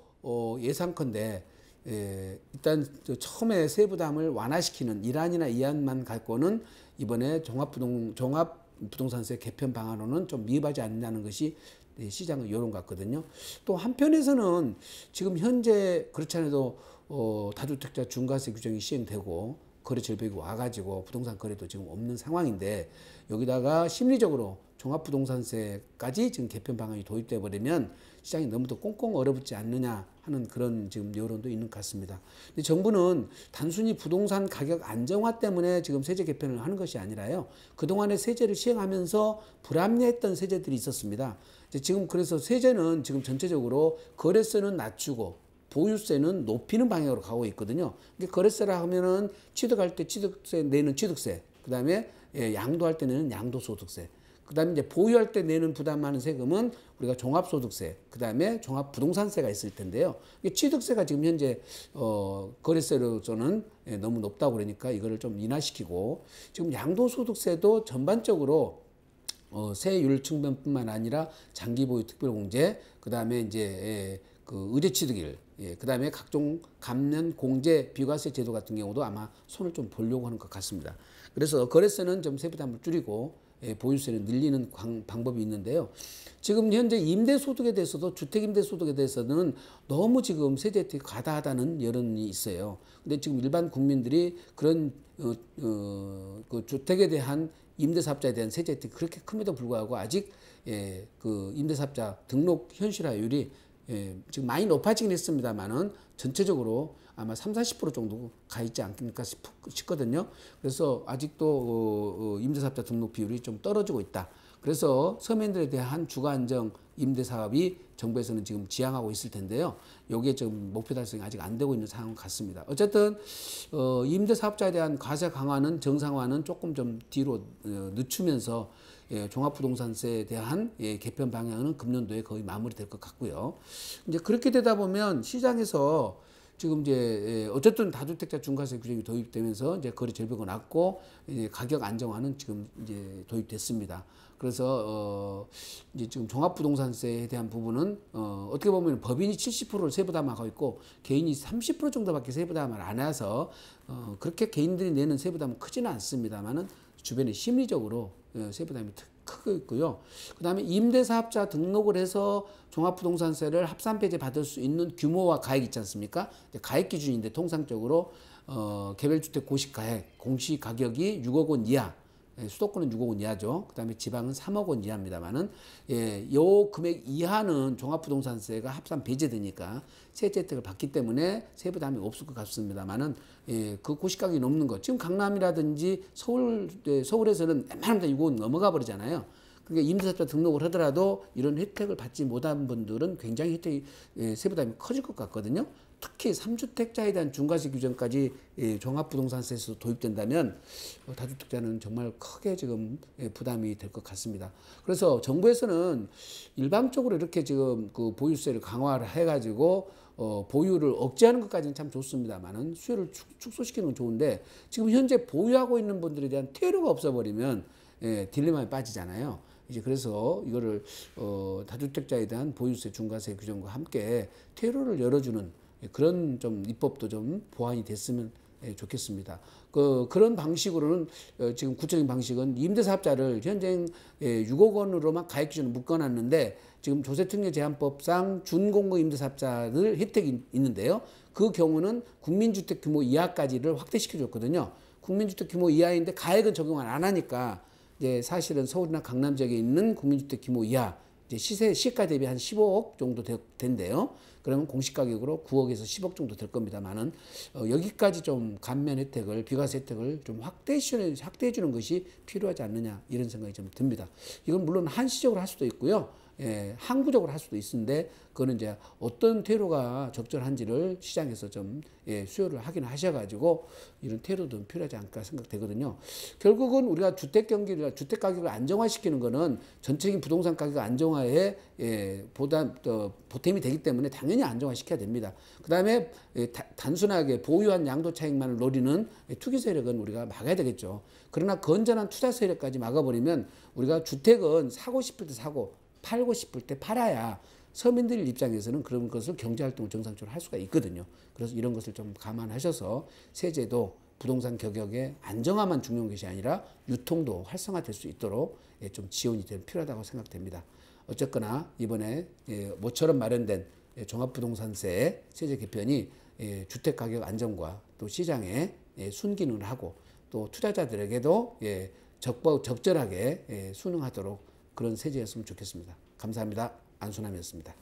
예상컨대 일단 처음에 세부담을 완화시키는 1안이나 2안만 갖고는 이번에 종합부동산세 개편 방안으로는 좀 미흡하지 않느냐는 것이 시장의 여론 같거든요. 또 한편에서는 지금 현재 그렇지 않아도 다주택자 중과세 규정이 시행되고 거래 절벽이 와가지고 부동산 거래도 지금 없는 상황인데 여기다가 심리적으로 종합부동산세까지 지금 개편 방안이 도입돼 버리면 시장이 너무 더 꽁꽁 얼어붙지 않느냐 하는 그런 지금 여론도 있는 것 같습니다. 근데 정부는 단순히 부동산 가격 안정화 때문에 지금 세제 개편을 하는 것이 아니라요. 그동안에 세제를 시행하면서 불합리했던 세제들이 있었습니다. 지금 그래서 세제는 지금 전체적으로 거래세는 낮추고 보유세는 높이는 방향으로 가고 있거든요. 거래세라 하면은 취득할 때 취득세 내는 취득세, 그 다음에 양도할 때 내는 양도소득세. 그다음에 이제 보유할 때 내는 부담하는 세금은 우리가 종합소득세, 그다음에 종합부동산세가 있을 텐데요. 취득세가 지금 현재 거래세로서는 너무 높다고 그러니까 이거를 좀 인하시키고, 지금 양도소득세도 전반적으로 세율 측면뿐만 아니라 장기 보유 특별공제, 그다음에 이제 그 의제취득일, 그다음에 각종 감면 공제 비과세 제도 같은 경우도 아마 손을 좀 보려고 하는 것 같습니다. 그래서 거래세는 좀 세부담을 줄이고 보유세를 늘리는 방법이 있는데요. 지금 현재 임대소득에 대해서도, 주택임대소득에 대해서는 너무 지금 세제 혜택이 과다하다는 여론이 있어요. 근데 지금 일반 국민들이 그런 그 주택에 대한 임대사업자에 대한 세제 혜택이 그렇게 큼에도 불구하고 아직 그 임대사업자 등록 현실화율이 지금 많이 높아지긴 했습니다만은 전체적으로 아마 30-40% 정도 가 있지 않겠습니까 싶거든요. 그래서 아직도 임대사업자 등록 비율이 좀 떨어지고 있다. 그래서 서민들에 대한 주거안정 임대사업이 정부에서는 지금 지향하고 있을 텐데요. 여기에 좀 목표 달성이 아직 안 되고 있는 상황 같습니다. 어쨌든 임대사업자에 대한 과세 강화는, 정상화는 조금 좀 뒤로 늦추면서 종합부동산세에 대한 개편 방향은 금년도에 거의 마무리될 것 같고요. 이제 그렇게 되다 보면 시장에서 지금 이제 어쨌든 다주택자 중과세 규정이 도입되면서 이제 거래 절벽은 낮고 이제 가격 안정화는 지금 이제 도입됐습니다. 그래서 이제 지금 종합부동산세에 대한 부분은 어떻게 보면 법인이 70%를 세부담하고 있고 개인이 30% 정도밖에 세부담을 안 해서 그렇게 개인들이 내는 세부담은 크지는 않습니다만은 주변에 심리적으로 세부담이 크고 있고요. 그다음에 임대사업자 등록을 해서 종합부동산세를 합산배제 받을 수 있는 규모와 가액 있지 않습니까? 가액 기준인데 통상적으로 개별주택 고시가액 공시가격이 6억 원 이하, 수도권은 6억 원 이하죠. 그다음에 지방은 3억 원 이하입니다만은 요 금액 이하는 종합부동산세가 합산 배제되니까 세제 혜택을 받기 때문에 세부담이 없을 것 같습니다만은 그 고시가격이 넘는 것, 지금 강남이라든지 서울에서는 웬만하면 다 6억 원 넘어가 버리잖아요. 그러니까 임대사업자 등록을 하더라도 이런 혜택을 받지 못한 분들은 굉장히 혜택이 세부담이 커질 것 같거든요. 특히 3주택자에 대한 중과세 규정까지 종합부동산세에서 도입된다면 다주택자는 정말 크게 지금 부담이 될 것 같습니다. 그래서 정부에서는 일방적으로 이렇게 지금 그 보유세를 강화를 해가지고 보유를 억제하는 것까지는 참 좋습니다만은 수요를 축소시키는 건 좋은데, 지금 현재 보유하고 있는 분들에 대한 퇴로가 없어버리면 딜레마에 빠지잖아요. 이제 그래서 이거를 다주택자에 대한 보유세 중과세 규정과 함께 퇴로를 열어주는 그런 좀 입법도 좀 보완이 됐으면 좋겠습니다. 그런 방식으로는 지금 구체적인 방식은 임대사업자를 현재 6억 원으로만 가액 기준을 묶어놨는데, 지금 조세특례제한법상 준공급 임대사업자들 혜택이 있는데요. 그 경우는 국민주택 규모 이하까지를 확대시켜줬거든요. 국민주택 규모 이하인데 가액은 적용을 안 하니까 이제 사실은 서울이나 강남 지역에 있는 국민주택 규모 이하, 이제 시가 대비 한 15억 정도 된대요. 그러면 공시가격으로 9억에서 10억 정도 될 겁니다만은 여기까지 좀 감면 혜택을, 비과세 혜택을 좀 확대해 주는 것이 필요하지 않느냐, 이런 생각이 좀 듭니다. 이건 물론 한시적으로 할 수도 있고요. 항구적으로 할 수도 있는데, 그거는 이제 어떤 퇴로가 적절한지를 시장에서 좀 수요를 확인하셔가지고 이런 퇴로도 필요하지 않을까 생각되거든요. 결국은 우리가 주택 경기를, 주택 가격을 안정화시키는 거는 전체적인 부동산 가격 안정화에 보탬이 되기 때문에 당연히 안정화시켜야 됩니다. 그 다음에 단순하게 보유한 양도 차익만을 노리는 투기 세력은 우리가 막아야 되겠죠. 그러나 건전한 투자 세력까지 막아버리면 우리가 주택은 사고 싶을 때 사고, 팔고 싶을 때 팔아야 서민들 입장에서는 그런 것을 경제활동을 정상적으로 할 수가 있거든요. 그래서 이런 것을 좀 감안하셔서 세제도 부동산 가격의 안정화만 중요한 것이 아니라 유통도 활성화될 수 있도록 좀 지원이 필요하다고 생각됩니다. 어쨌거나 이번에 모처럼 마련된 종합부동산세 세제 개편이 주택가격 안정과 또 시장에 순기능을 하고 또 투자자들에게도 적절하게 순응하도록 그런 세제였으면 좋겠습니다. 감사합니다. 안순남이었습니다.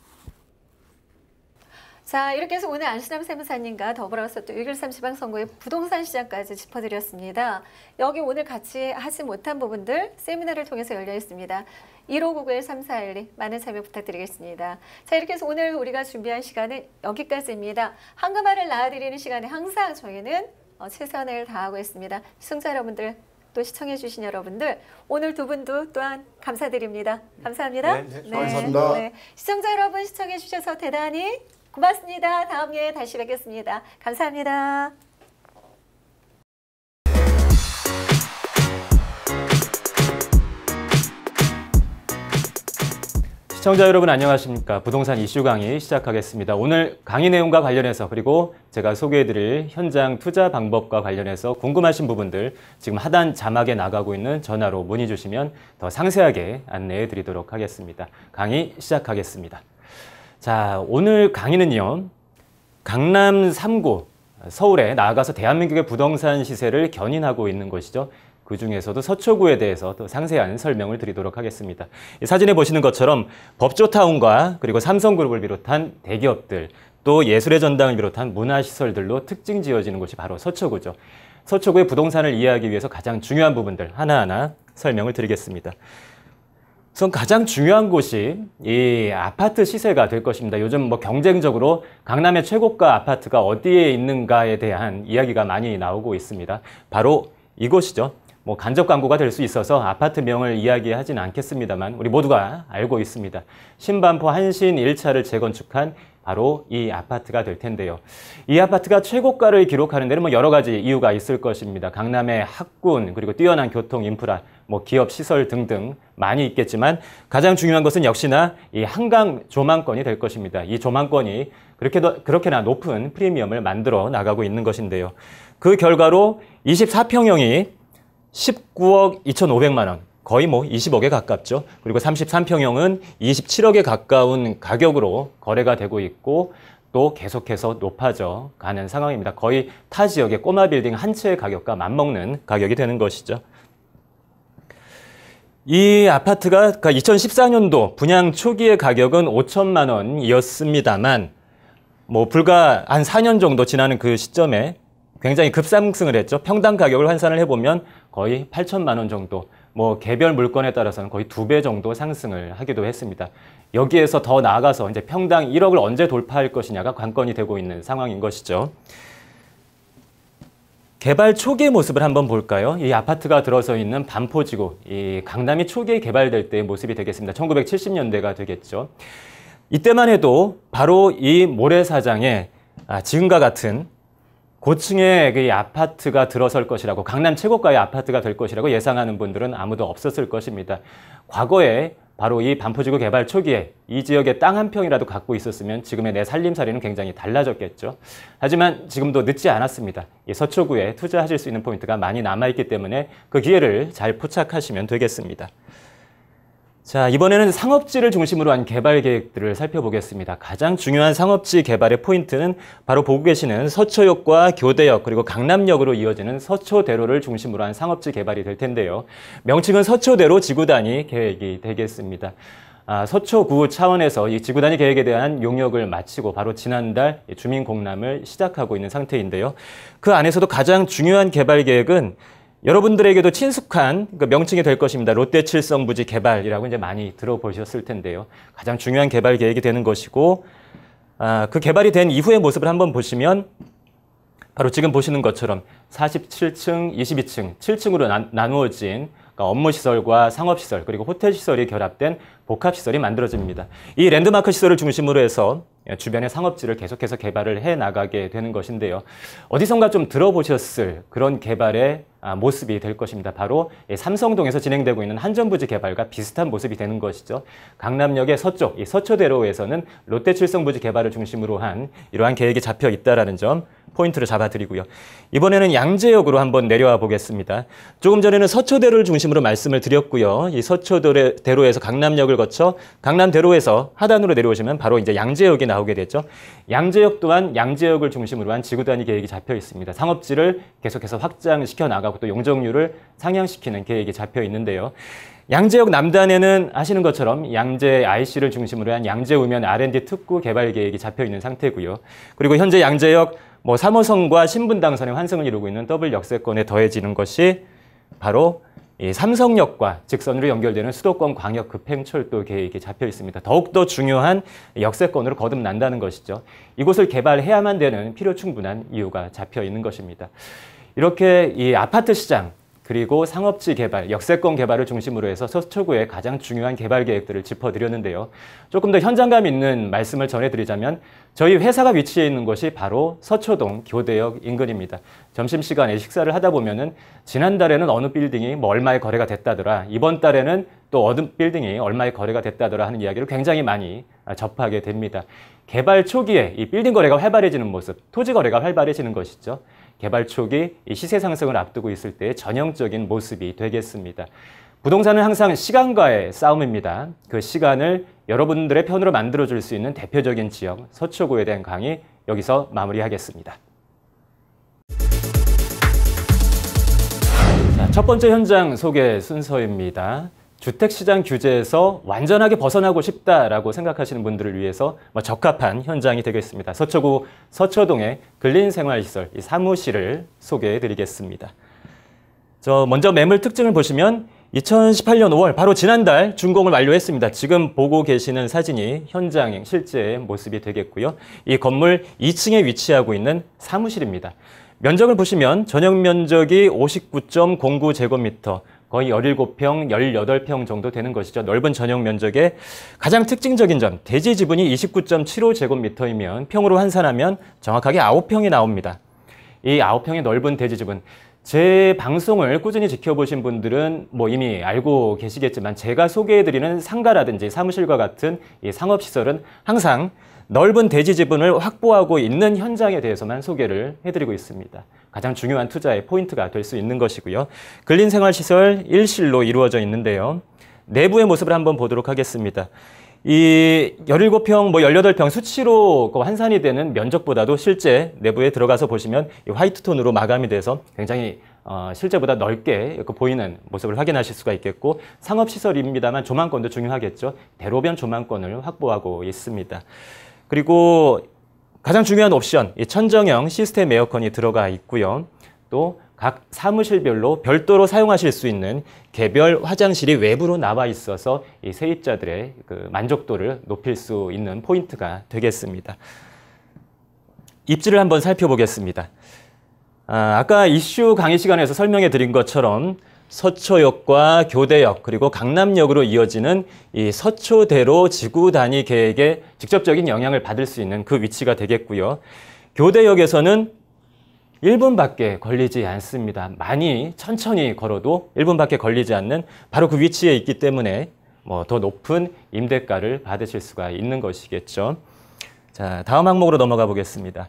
자, 이렇게 해서 오늘 안순남 세무사님과 더불어서 또 6.13 지방선거의 부동산 시장까지 짚어드렸습니다. 여기 오늘 같이 하지 못한 부분들 세미나를 통해서 열려 있습니다. 1599-3412 많은 참여 부탁드리겠습니다. 자, 이렇게 해서 오늘 우리가 준비한 시간은 여기까지입니다. 한금알을 낳아드리는 시간에 항상 저희는 최선을 다하고 있습니다. 시청자 여러분들 또 시청해주신 여러분들 오늘 두 분도 또한 감사드립니다. 감사합니다. 감사합니다. 시청자 여러분 시청해주셔서 대단히 고맙습니다. 다음 기회에 다시 뵙겠습니다. 감사합니다. 시청자 여러분 안녕하십니까. 부동산 이슈 강의 시작하겠습니다. 오늘 강의 내용과 관련해서 그리고 제가 소개해드릴 현장 투자 방법과 관련해서 궁금하신 부분들 지금 하단 자막에 나가고 있는 전화로 문의 주시면 더 상세하게 안내해 드리도록 하겠습니다. 강의 시작하겠습니다. 자, 오늘 강의는요. 강남 3구 서울에 나아가서 대한민국의 부동산 시세를 견인하고 있는 곳이죠. 그 중에서도 서초구에 대해서 더 상세한 설명을 드리도록 하겠습니다. 이 사진에 보시는 것처럼 법조타운과 그리고 삼성그룹을 비롯한 대기업들 또 예술의 전당을 비롯한 문화시설들로 특징 지어지는 곳이 바로 서초구죠. 서초구의 부동산을 이해하기 위해서 가장 중요한 부분들 하나하나 설명을 드리겠습니다. 우선 가장 중요한 곳이 이 아파트 시세가 될 것입니다. 요즘 뭐 경쟁적으로 강남의 최고가 아파트가 어디에 있는가에 대한 이야기가 많이 나오고 있습니다. 바로 이곳이죠. 뭐 간접 광고가 될 수 있어서 아파트명을 이야기하지는 않겠습니다만 우리 모두가 알고 있습니다. 신반포 한신 1차를 재건축한 바로 이 아파트가 될 텐데요. 이 아파트가 최고가를 기록하는 데는 뭐 여러 가지 이유가 있을 것입니다. 강남의 학군 그리고 뛰어난 교통 인프라, 뭐 기업 시설 등등 많이 있겠지만 가장 중요한 것은 역시나 이 한강 조망권이 될 것입니다. 이 조망권이 그렇게나 높은 프리미엄을 만들어 나가고 있는 것인데요. 그 결과로 24평형이 19억 2,500만 원, 거의 뭐 20억에 가깝죠. 그리고 33평형은 27억에 가까운 가격으로 거래가 되고 있고 또 계속해서 높아져 가는 상황입니다. 거의 타 지역의 꼬마 빌딩 한 채의 가격과 맞먹는 가격이 되는 것이죠. 이 아파트가 2014년도 분양 초기의 가격은 5천만 원이었습니다만 뭐 불과 한 4년 정도 지나는 그 시점에 굉장히 급상승을 했죠. 평당 가격을 환산을 해보면 거의 8천만 원 정도, 뭐 개별 물건에 따라서는 거의 2배 정도 상승을 하기도 했습니다. 여기에서 더 나아가서 이제 평당 1억을 언제 돌파할 것이냐가 관건이 되고 있는 상황인 것이죠. 개발 초기의 모습을 한번 볼까요? 이 아파트가 들어서 있는 반포지구, 이 강남이 초기에 개발될 때의 모습이 되겠습니다. 1970년대가 되겠죠. 이때만 해도 바로 이 모래사장에 지금과 같은 고층의 그 아파트가 들어설 것이라고 강남 최고가의 아파트가 될 것이라고 예상하는 분들은 아무도 없었을 것입니다. 과거에 바로 이 반포지구 개발 초기에 이 지역에 땅 한 평이라도 갖고 있었으면 지금의 내 살림살이는 굉장히 달라졌겠죠. 하지만 지금도 늦지 않았습니다. 이 서초구에 투자하실 수 있는 포인트가 많이 남아있기 때문에 그 기회를 잘 포착하시면 되겠습니다. 자, 이번에는 상업지를 중심으로 한 개발 계획들을 살펴보겠습니다. 가장 중요한 상업지 개발의 포인트는 바로 보고 계시는 서초역과 교대역 그리고 강남역으로 이어지는 서초대로를 중심으로 한 상업지 개발이 될 텐데요. 명칭은 서초대로 지구단위 계획이 되겠습니다. 서초구 차원에서 이 지구단위 계획에 대한 용역을 마치고 바로 지난달 주민 공람을 시작하고 있는 상태인데요. 그 안에서도 가장 중요한 개발 계획은 여러분들에게도 친숙한 그 명칭이 될 것입니다. 롯데칠성부지 개발이라고 이제 많이 들어보셨을 텐데요. 가장 중요한 개발 계획이 되는 것이고, 그 개발이 된 이후의 모습을 한번 보시면 바로 지금 보시는 것처럼 47층, 22층, 7층으로 나누어진 업무시설과 상업시설 그리고 호텔시설이 결합된 복합시설이 만들어집니다. 이 랜드마크 시설을 중심으로 해서 주변의 상업지를 계속해서 개발을 해나가게 되는 것인데요. 어디선가 좀 들어보셨을 그런 개발의 모습이 될 것입니다. 바로 삼성동에서 진행되고 있는 한전부지 개발과 비슷한 모습이 되는 것이죠. 강남역의 서쪽, 이 서초대로에서는 롯데칠성부지 개발을 중심으로 한 이러한 계획이 잡혀 있다는 점 포인트를 잡아드리고요. 이번에는 양재역으로 한번 내려와 보겠습니다. 조금 전에는 서초대로를 중심으로 말씀을 드렸고요. 이 서초대로에서 강남역을 거쳐 강남대로에서 하단으로 내려오시면 바로 이제 양재역이 나오게 되죠. 양재역 또한 양재역을 중심으로 한 지구단위 계획이 잡혀 있습니다. 상업지를 계속해서 확장시켜 나가고 또 용적률을 상향시키는 계획이 잡혀 있는데요. 양재역 남단에는 아시는 것처럼 양재 IC를 중심으로 한 양재우면 R&D 특구 개발 계획이 잡혀 있는 상태고요. 그리고 현재 양재역 3호선과 신분당선의 환승을 이루고 있는 더블 역세권에 더해지는 것이 바로 이 삼성역과 직선으로 연결되는 수도권 광역 급행철도 계획이 잡혀 있습니다. 더욱더 중요한 역세권으로 거듭난다는 것이죠. 이곳을 개발해야만 되는 필요 충분한 이유가 잡혀 있는 것입니다. 이렇게 이 아파트 시장, 그리고 상업지 개발, 역세권 개발을 중심으로 해서 서초구의 가장 중요한 개발 계획들을 짚어드렸는데요. 조금 더 현장감 있는 말씀을 전해드리자면 저희 회사가 위치해 있는 곳이 바로 서초동 교대역 인근입니다. 점심시간에 식사를 하다 보면은 지난달에는 어느 빌딩이 뭐 얼마에 거래가 됐다더라, 이번 달에는 또 어느 빌딩이 얼마에 거래가 됐다더라 하는 이야기를 굉장히 많이 접하게 됩니다. 개발 초기에 이 빌딩 거래가 활발해지는 모습, 토지 거래가 활발해지는 것이죠. 개발 초기 이 시세 상승을 앞두고 있을 때의 전형적인 모습이 되겠습니다. 부동산은 항상 시간과의 싸움입니다. 그 시간을 여러분들의 편으로 만들어줄 수 있는 대표적인 지역, 서초구에 대한 강의 여기서 마무리하겠습니다. 자, 첫 번째 현장 소개 순서입니다. 주택시장 규제에서 완전하게 벗어나고 싶다라고 생각하시는 분들을 위해서 적합한 현장이 되겠습니다. 서초구 서초동의 근린생활시설 이 사무실을 소개해 드리겠습니다. 먼저 매물 특징을 보시면 2018년 5월 바로 지난달 준공을 완료했습니다. 지금 보고 계시는 사진이 현장 실제 모습이 되겠고요. 이 건물 2층에 위치하고 있는 사무실입니다. 면적을 보시면 전용 면적이 59.09제곱미터, 거의 17평, 18평 정도 되는 것이죠. 넓은 전용 면적의 가장 특징적인 점, 대지 지분이 29.75제곱미터이면 평으로 환산하면 정확하게 9평이 나옵니다. 이 9평의 넓은 대지 지분, 제 방송을 꾸준히 지켜보신 분들은 이미 알고 계시겠지만 제가 소개해드리는 상가라든지 사무실과 같은 이 상업시설은 항상 넓은 대지 지분을 확보하고 있는 현장에 대해서만 소개를 해드리고 있습니다. 가장 중요한 투자의 포인트가 될 수 있는 것이고요. 근린생활시설 1실로 이루어져 있는데요. 내부의 모습을 한번 보도록 하겠습니다. 이 17평, 18평 수치로 환산이 되는 면적보다도 실제 내부에 들어가서 보시면 이 화이트 톤으로 마감이 돼서 굉장히 실제보다 넓게 보이는 모습을 확인하실 수가 있겠고, 상업시설입니다만 조망권도 중요하겠죠. 대로변 조망권을 확보하고 있습니다. 그리고 가장 중요한 옵션, 이 천정형 시스템 에어컨이 들어가 있고요. 또 각 사무실별로 별도로 사용하실 수 있는 개별 화장실이 외부로 나와 있어서 이 세입자들의 그 만족도를 높일 수 있는 포인트가 되겠습니다. 입지를 한번 살펴보겠습니다. 아까 이슈 강의 시간에서 설명해 드린 것처럼 서초역과 교대역 그리고 강남역으로 이어지는 이 서초대로 지구 단위 계획에 직접적인 영향을 받을 수 있는 그 위치가 되겠고요. 교대역에서는 1분밖에 걸리지 않습니다. 많이 천천히 걸어도 1분밖에 걸리지 않는 바로 그 위치에 있기 때문에 더 높은 임대가를 받으실 수가 있는 것이겠죠. 자, 다음 항목으로 넘어가 보겠습니다.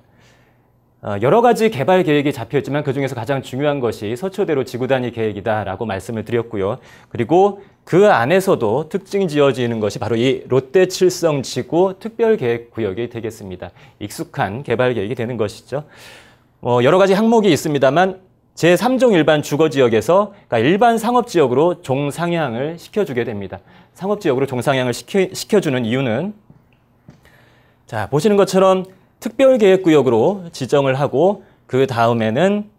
여러 가지 개발 계획이 잡혀있지만 그중에서 가장 중요한 것이 서초대로 지구 단위 계획이다라고 말씀을 드렸고요. 그리고 그 안에서도 특징 지어지는 것이 바로 이 롯데칠성지구 특별계획구역이 되겠습니다. 익숙한 개발 계획이 되는 것이죠. 여러 가지 항목이 있습니다만 제3종 일반 주거지역에서 그러니까 일반 상업지역으로 종상향을 시켜주게 됩니다. 상업지역으로 종상향을 시켜주는 이유는 자, 보시는 것처럼 특별계획구역으로 지정을 하고 그 다음에는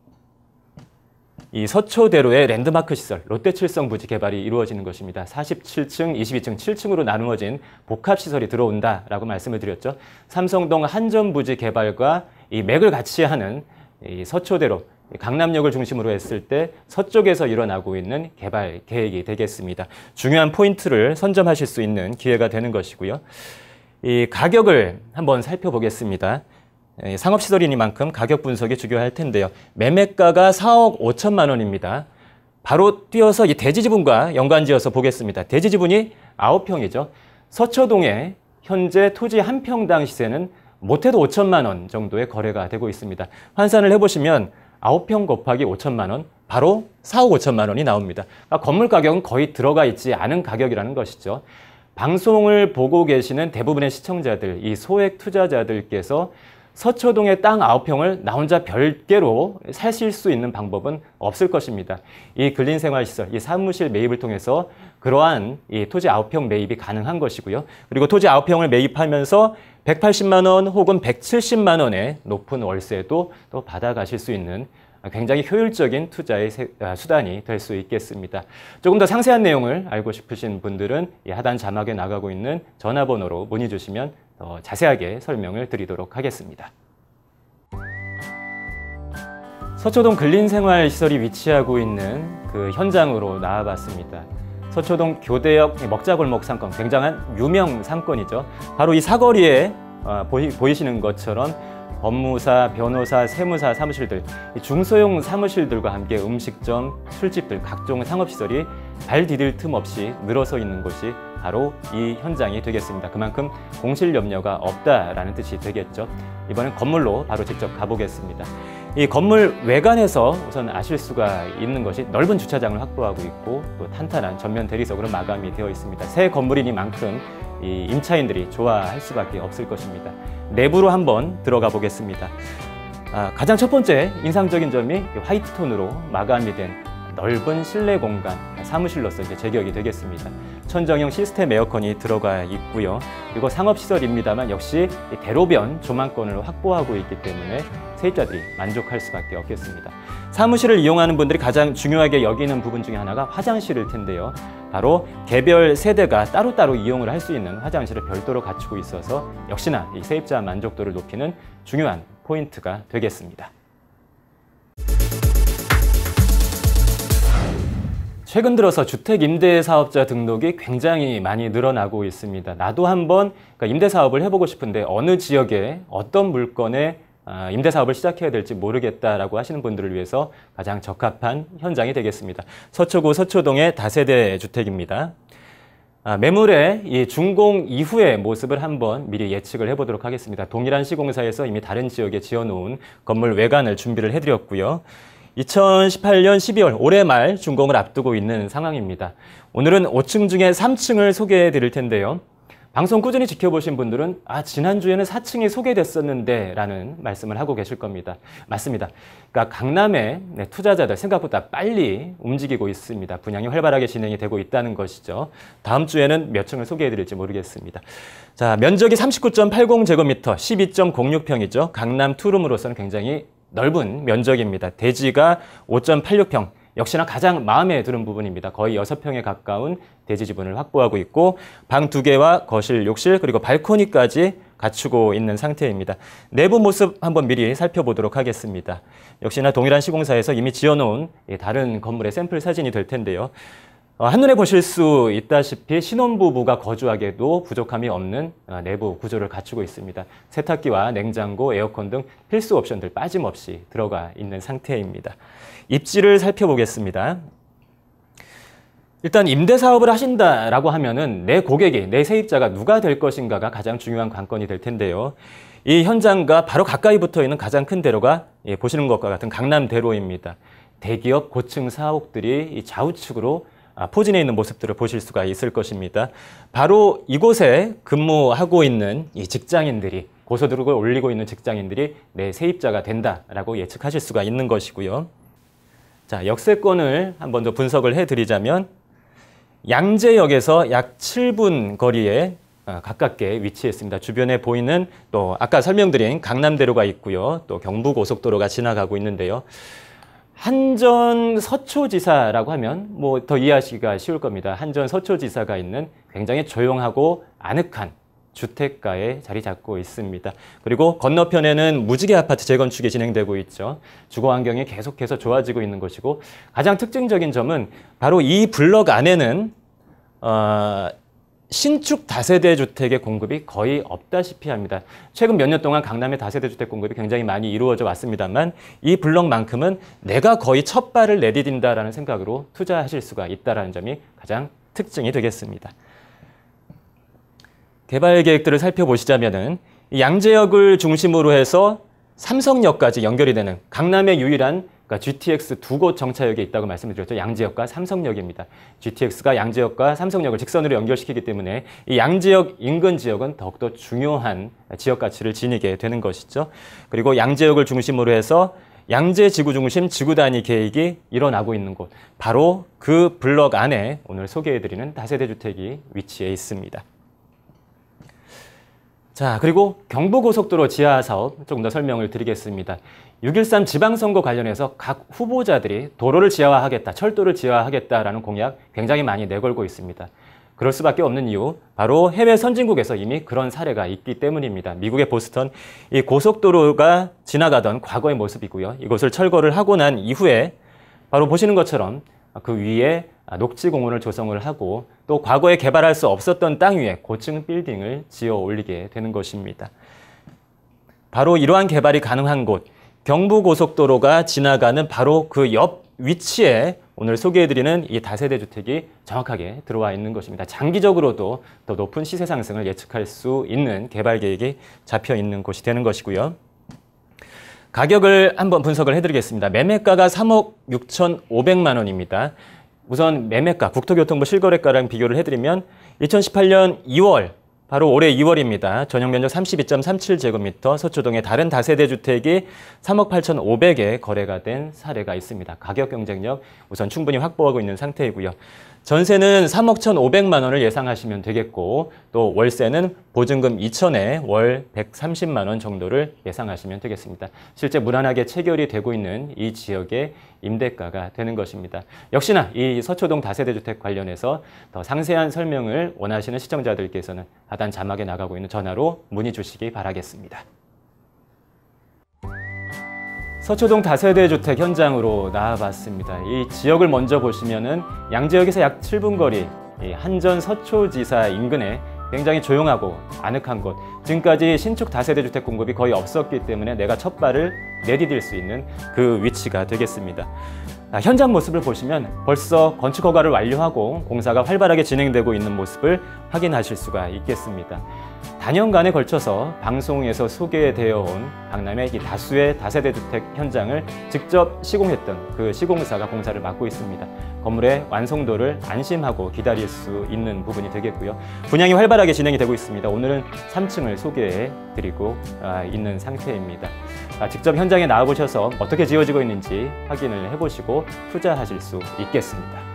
이 서초대로의 랜드마크 시설, 롯데칠성 부지 개발이 이루어지는 것입니다. 47층, 22층, 7층으로 나누어진 복합시설이 들어온다라고 말씀을 드렸죠. 삼성동 한전부지 개발과 이 맥을 같이 하는 이 서초대로 강남역을 중심으로 했을 때 서쪽에서 일어나고 있는 개발 계획이 되겠습니다. 중요한 포인트를 선점하실 수 있는 기회가 되는 것이고요. 이 가격을 한번 살펴보겠습니다. 상업시설이니만큼 가격 분석이 중요할 텐데요. 매매가가 4억 5천만 원입니다. 바로 뛰어서 이 대지지분과 연관지어서 보겠습니다. 대지지분이 9평이죠. 서초동에 현재 토지 한 평당 시세는 못해도 5천만 원 정도의 거래가 되고 있습니다. 환산을 해보시면 9평 곱하기 5천만 원, 바로 4억 5천만 원이 나옵니다. 그러니까 건물 가격은 거의 들어가 있지 않은 가격이라는 것이죠. 방송을 보고 계시는 대부분의 시청자들, 이 소액 투자자들께서 서초동의 땅 9평을 나 혼자 별개로 사실 수 있는 방법은 없을 것입니다. 이 근린생활시설, 이 사무실 매입을 통해서 그러한 이 토지 9평 매입이 가능한 것이고요. 그리고 토지 9평을 매입하면서 180만 원 혹은 170만 원의 높은 월세도 또 받아가실 수 있는 굉장히 효율적인 투자의 수단이 될 수 있겠습니다. 조금 더 상세한 내용을 알고 싶으신 분들은 이 하단 자막에 나가고 있는 전화번호로 문의 주시면 더 자세하게 설명을 드리도록 하겠습니다. 서초동 근린생활시설이 위치하고 있는 그 현장으로 나와봤습니다. 서초동 교대역 먹자골목 상권, 굉장한 유명 상권이죠. 바로 이 사거리에 보이시는 것처럼 법무사, 변호사, 세무사 사무실들, 중소형 사무실들과 함께 음식점, 술집들, 각종 상업시설이 발 디딜 틈 없이 늘어서 있는 곳이 바로 이 현장이 되겠습니다. 그만큼 공실 염려가 없다라는 뜻이 되겠죠. 이번엔 건물로 바로 직접 가보겠습니다. 이 건물 외관에서 우선 아실 수가 있는 것이 넓은 주차장을 확보하고 있고 또 탄탄한 전면 대리석으로 마감이 되어 있습니다. 새 건물이니만큼 이 임차인들이 좋아할 수밖에 없을 것입니다. 내부로 한번 들어가 보겠습니다. 가장 첫 번째 인상적인 점이 화이트 톤으로 마감이 된 넓은 실내 공간, 사무실로서 이제 제격이 되겠습니다. 천정형 시스템 에어컨이 들어가 있고요. 그리고 상업시설입니다만 역시 대로변 조망권을 확보하고 있기 때문에 세입자들이 만족할 수밖에 없겠습니다. 사무실을 이용하는 분들이 가장 중요하게 여기는 부분 중에 하나가 화장실일 텐데요. 바로 개별 세대가 따로따로 이용을 할 수 있는 화장실을 별도로 갖추고 있어서 역시나 이 세입자 만족도를 높이는 중요한 포인트가 되겠습니다. 최근 들어서 주택 임대 사업자 등록이 굉장히 많이 늘어나고 있습니다. 나도 한번 임대 사업을 해보고 싶은데 어느 지역에 어떤 물건에 임대 사업을 시작해야 될지 모르겠다라고 하시는 분들을 위해서 가장 적합한 현장이 되겠습니다. 서초구 서초동의 다세대 주택입니다. 매물의 이 준공 이후의 모습을 한번 미리 예측을 해보도록 하겠습니다. 동일한 시공사에서 이미 다른 지역에 지어놓은 건물 외관을 준비를 해드렸고요. 2018년 12월 올해 말 준공을 앞두고 있는 상황입니다. 오늘은 5층 중에 3층을 소개해 드릴 텐데요. 방송 꾸준히 지켜보신 분들은 지난주에는 4층이 소개됐었는데 라는 말씀을 하고 계실 겁니다. 맞습니다. 그러니까 강남의 투자자들 생각보다 빨리 움직이고 있습니다. 분양이 활발하게 진행이 되고 있다는 것이죠. 다음 주에는 몇 층을 소개해 드릴지 모르겠습니다. 자, 면적이 39.80제곱미터, 12.06평이죠. 강남 투룸으로서는 굉장히 넓은 면적입니다. 대지가 5.86평, 역시나 가장 마음에 드는 부분입니다. 거의 6평에 가까운 대지 지분을 확보하고 있고 방 2개와 거실, 욕실, 그리고 발코니까지 갖추고 있는 상태입니다. 내부 모습 한번 미리 살펴보도록 하겠습니다. 역시나 동일한 시공사에서 이미 지어놓은 다른 건물의 샘플 사진이 될 텐데요. 한눈에 보실 수 있다시피 신혼부부가 거주하기에도 부족함이 없는 내부 구조를 갖추고 있습니다. 세탁기와 냉장고, 에어컨 등 필수 옵션들 빠짐없이 들어가 있는 상태입니다. 입지를 살펴보겠습니다. 일단 임대 사업을 하신다라고 하면은 내 고객이, 내 세입자가 누가 될 것인가가 가장 중요한 관건이 될 텐데요. 이 현장과 바로 가까이 붙어 있는 가장 큰 대로가 보시는 것과 같은 강남대로입니다. 대기업 고층 사옥들이 이 좌우측으로 포진해 있는 모습들을 보실 수가 있을 것입니다. 바로 이곳에 근무하고 있는 이 직장인들이, 고소득을 올리고 있는 직장인들이 내 세입자가 된다라고 예측하실 수가 있는 것이고요. 자, 역세권을 한번 더 분석을 해드리자면 양재역에서 약 7분 거리에 가깝게 위치했습니다. 주변에 보이는 또 아까 설명드린 강남대로가 있고요. 또 경부고속도로가 지나가고 있는데요. 한전 서초지사라고 하면 뭐 더 이해하시기가 쉬울 겁니다. 한전 서초지사가 있는 굉장히 조용하고 아늑한 주택가에 자리 잡고 있습니다. 그리고 건너편에는 무지개 아파트 재건축이 진행되고 있죠. 주거 환경이 계속해서 좋아지고 있는 것이고 가장 특징적인 점은 바로 이 블럭 안에는 신축 다세대 주택의 공급이 거의 없다시피 합니다. 최근 몇 년 동안 강남의 다세대 주택 공급이 굉장히 많이 이루어져 왔습니다만 이 블럭만큼은 내가 거의 첫 발을 내디딘다라는 생각으로 투자하실 수가 있다는 점이 가장 특징이 되겠습니다. 개발 계획들을 살펴보시자면은 양재역을 중심으로 해서 삼성역까지 연결이 되는 강남의 유일한 GTX 두 곳 정차역에 있다고 말씀을 드렸죠. 양재역과 삼성역입니다. GTX가 양재역과 삼성역을 직선으로 연결시키기 때문에 이 양재역 인근 지역은 더욱더 중요한 지역 가치를 지니게 되는 것이죠. 그리고 양재역을 중심으로 해서 양재 지구 중심 지구 단위 계획이 일어나고 있는 곳, 바로 그 블럭 안에 오늘 소개해드리는 다세대 주택이 위치해 있습니다. 자, 그리고 경부고속도로 지하 사업 조금 더 설명을 드리겠습니다. 6.13 지방선거 관련해서 각 후보자들이 도로를 지하화하겠다, 철도를 지하화하겠다라는 공약 굉장히 많이 내걸고 있습니다. 그럴 수밖에 없는 이유, 바로 해외 선진국에서 이미 그런 사례가 있기 때문입니다. 미국의 보스턴, 이 고속도로가 지나가던 과거의 모습이고요. 이곳을 철거를 하고 난 이후에 바로 보시는 것처럼 그 위에 녹지공원을 조성을 하고 또 과거에 개발할 수 없었던 땅 위에 고층 빌딩을 지어 올리게 되는 것입니다. 바로 이러한 개발이 가능한 곳, 경부고속도로가 지나가는 바로 그 옆 위치에 오늘 소개해드리는 이 다세대 주택이 정확하게 들어와 있는 것입니다. 장기적으로도 더 높은 시세 상승을 예측할 수 있는 개발 계획이 잡혀 있는 곳이 되는 것이고요. 가격을 한번 분석을 해드리겠습니다. 매매가가 3억 6,500만 원입니다. 우선 매매가, 국토교통부 실거래가랑 비교를 해드리면 2018년 2월, 바로 올해 2월입니다. 전용 면적 32.37제곱미터 서초동의 다른 다세대 주택이 3억 8,500에 거래가 된 사례가 있습니다. 가격 경쟁력 우선 충분히 확보하고 있는 상태이고요. 전세는 3억 1,500만 원을 예상하시면 되겠고 또 월세는 보증금 2천에 월 130만 원 정도를 예상하시면 되겠습니다. 실제 무난하게 체결이 되고 있는 이 지역의 임대가가 되는 것입니다. 역시나 이 서초동 다세대 주택 관련해서 더 상세한 설명을 원하시는 시청자들께서는 하단 자막에 나가고 있는 전화로 문의 주시기 바라겠습니다. 서초동 다세대 주택 현장으로 나와봤습니다. 이 지역을 먼저 보시면은 양재역에서 약 7분 거리 한전 서초지사 인근에 굉장히 조용하고 아늑한 곳, 지금까지 신축 다세대 주택 공급이 거의 없었기 때문에 내가 첫 발을 내디딜 수 있는 그 위치가 되겠습니다. 현장 모습을 보시면 벌써 건축 허가를 완료하고 공사가 활발하게 진행되고 있는 모습을 확인하실 수가 있겠습니다. 단연간에 걸쳐서 방송에서 소개되어 온 강남의 이 다수의 다세대 주택 현장을 직접 시공했던 그 시공사가 공사를 맡고 있습니다. 건물의 완성도를 안심하고 기다릴 수 있는 부분이 되겠고요. 분양이 활발하게 진행이 되고 있습니다. 오늘은 3층을 소개해 드리고 있는 상태입니다. 직접 현장에 나와보셔서 어떻게 지어지고 있는지 확인을 해보시고 투자하실 수 있겠습니다.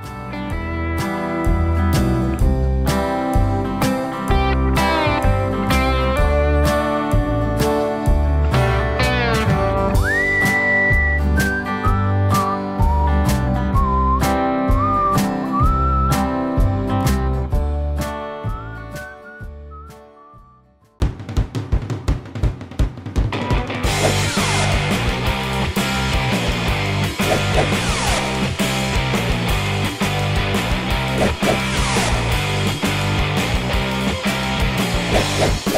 Yeah.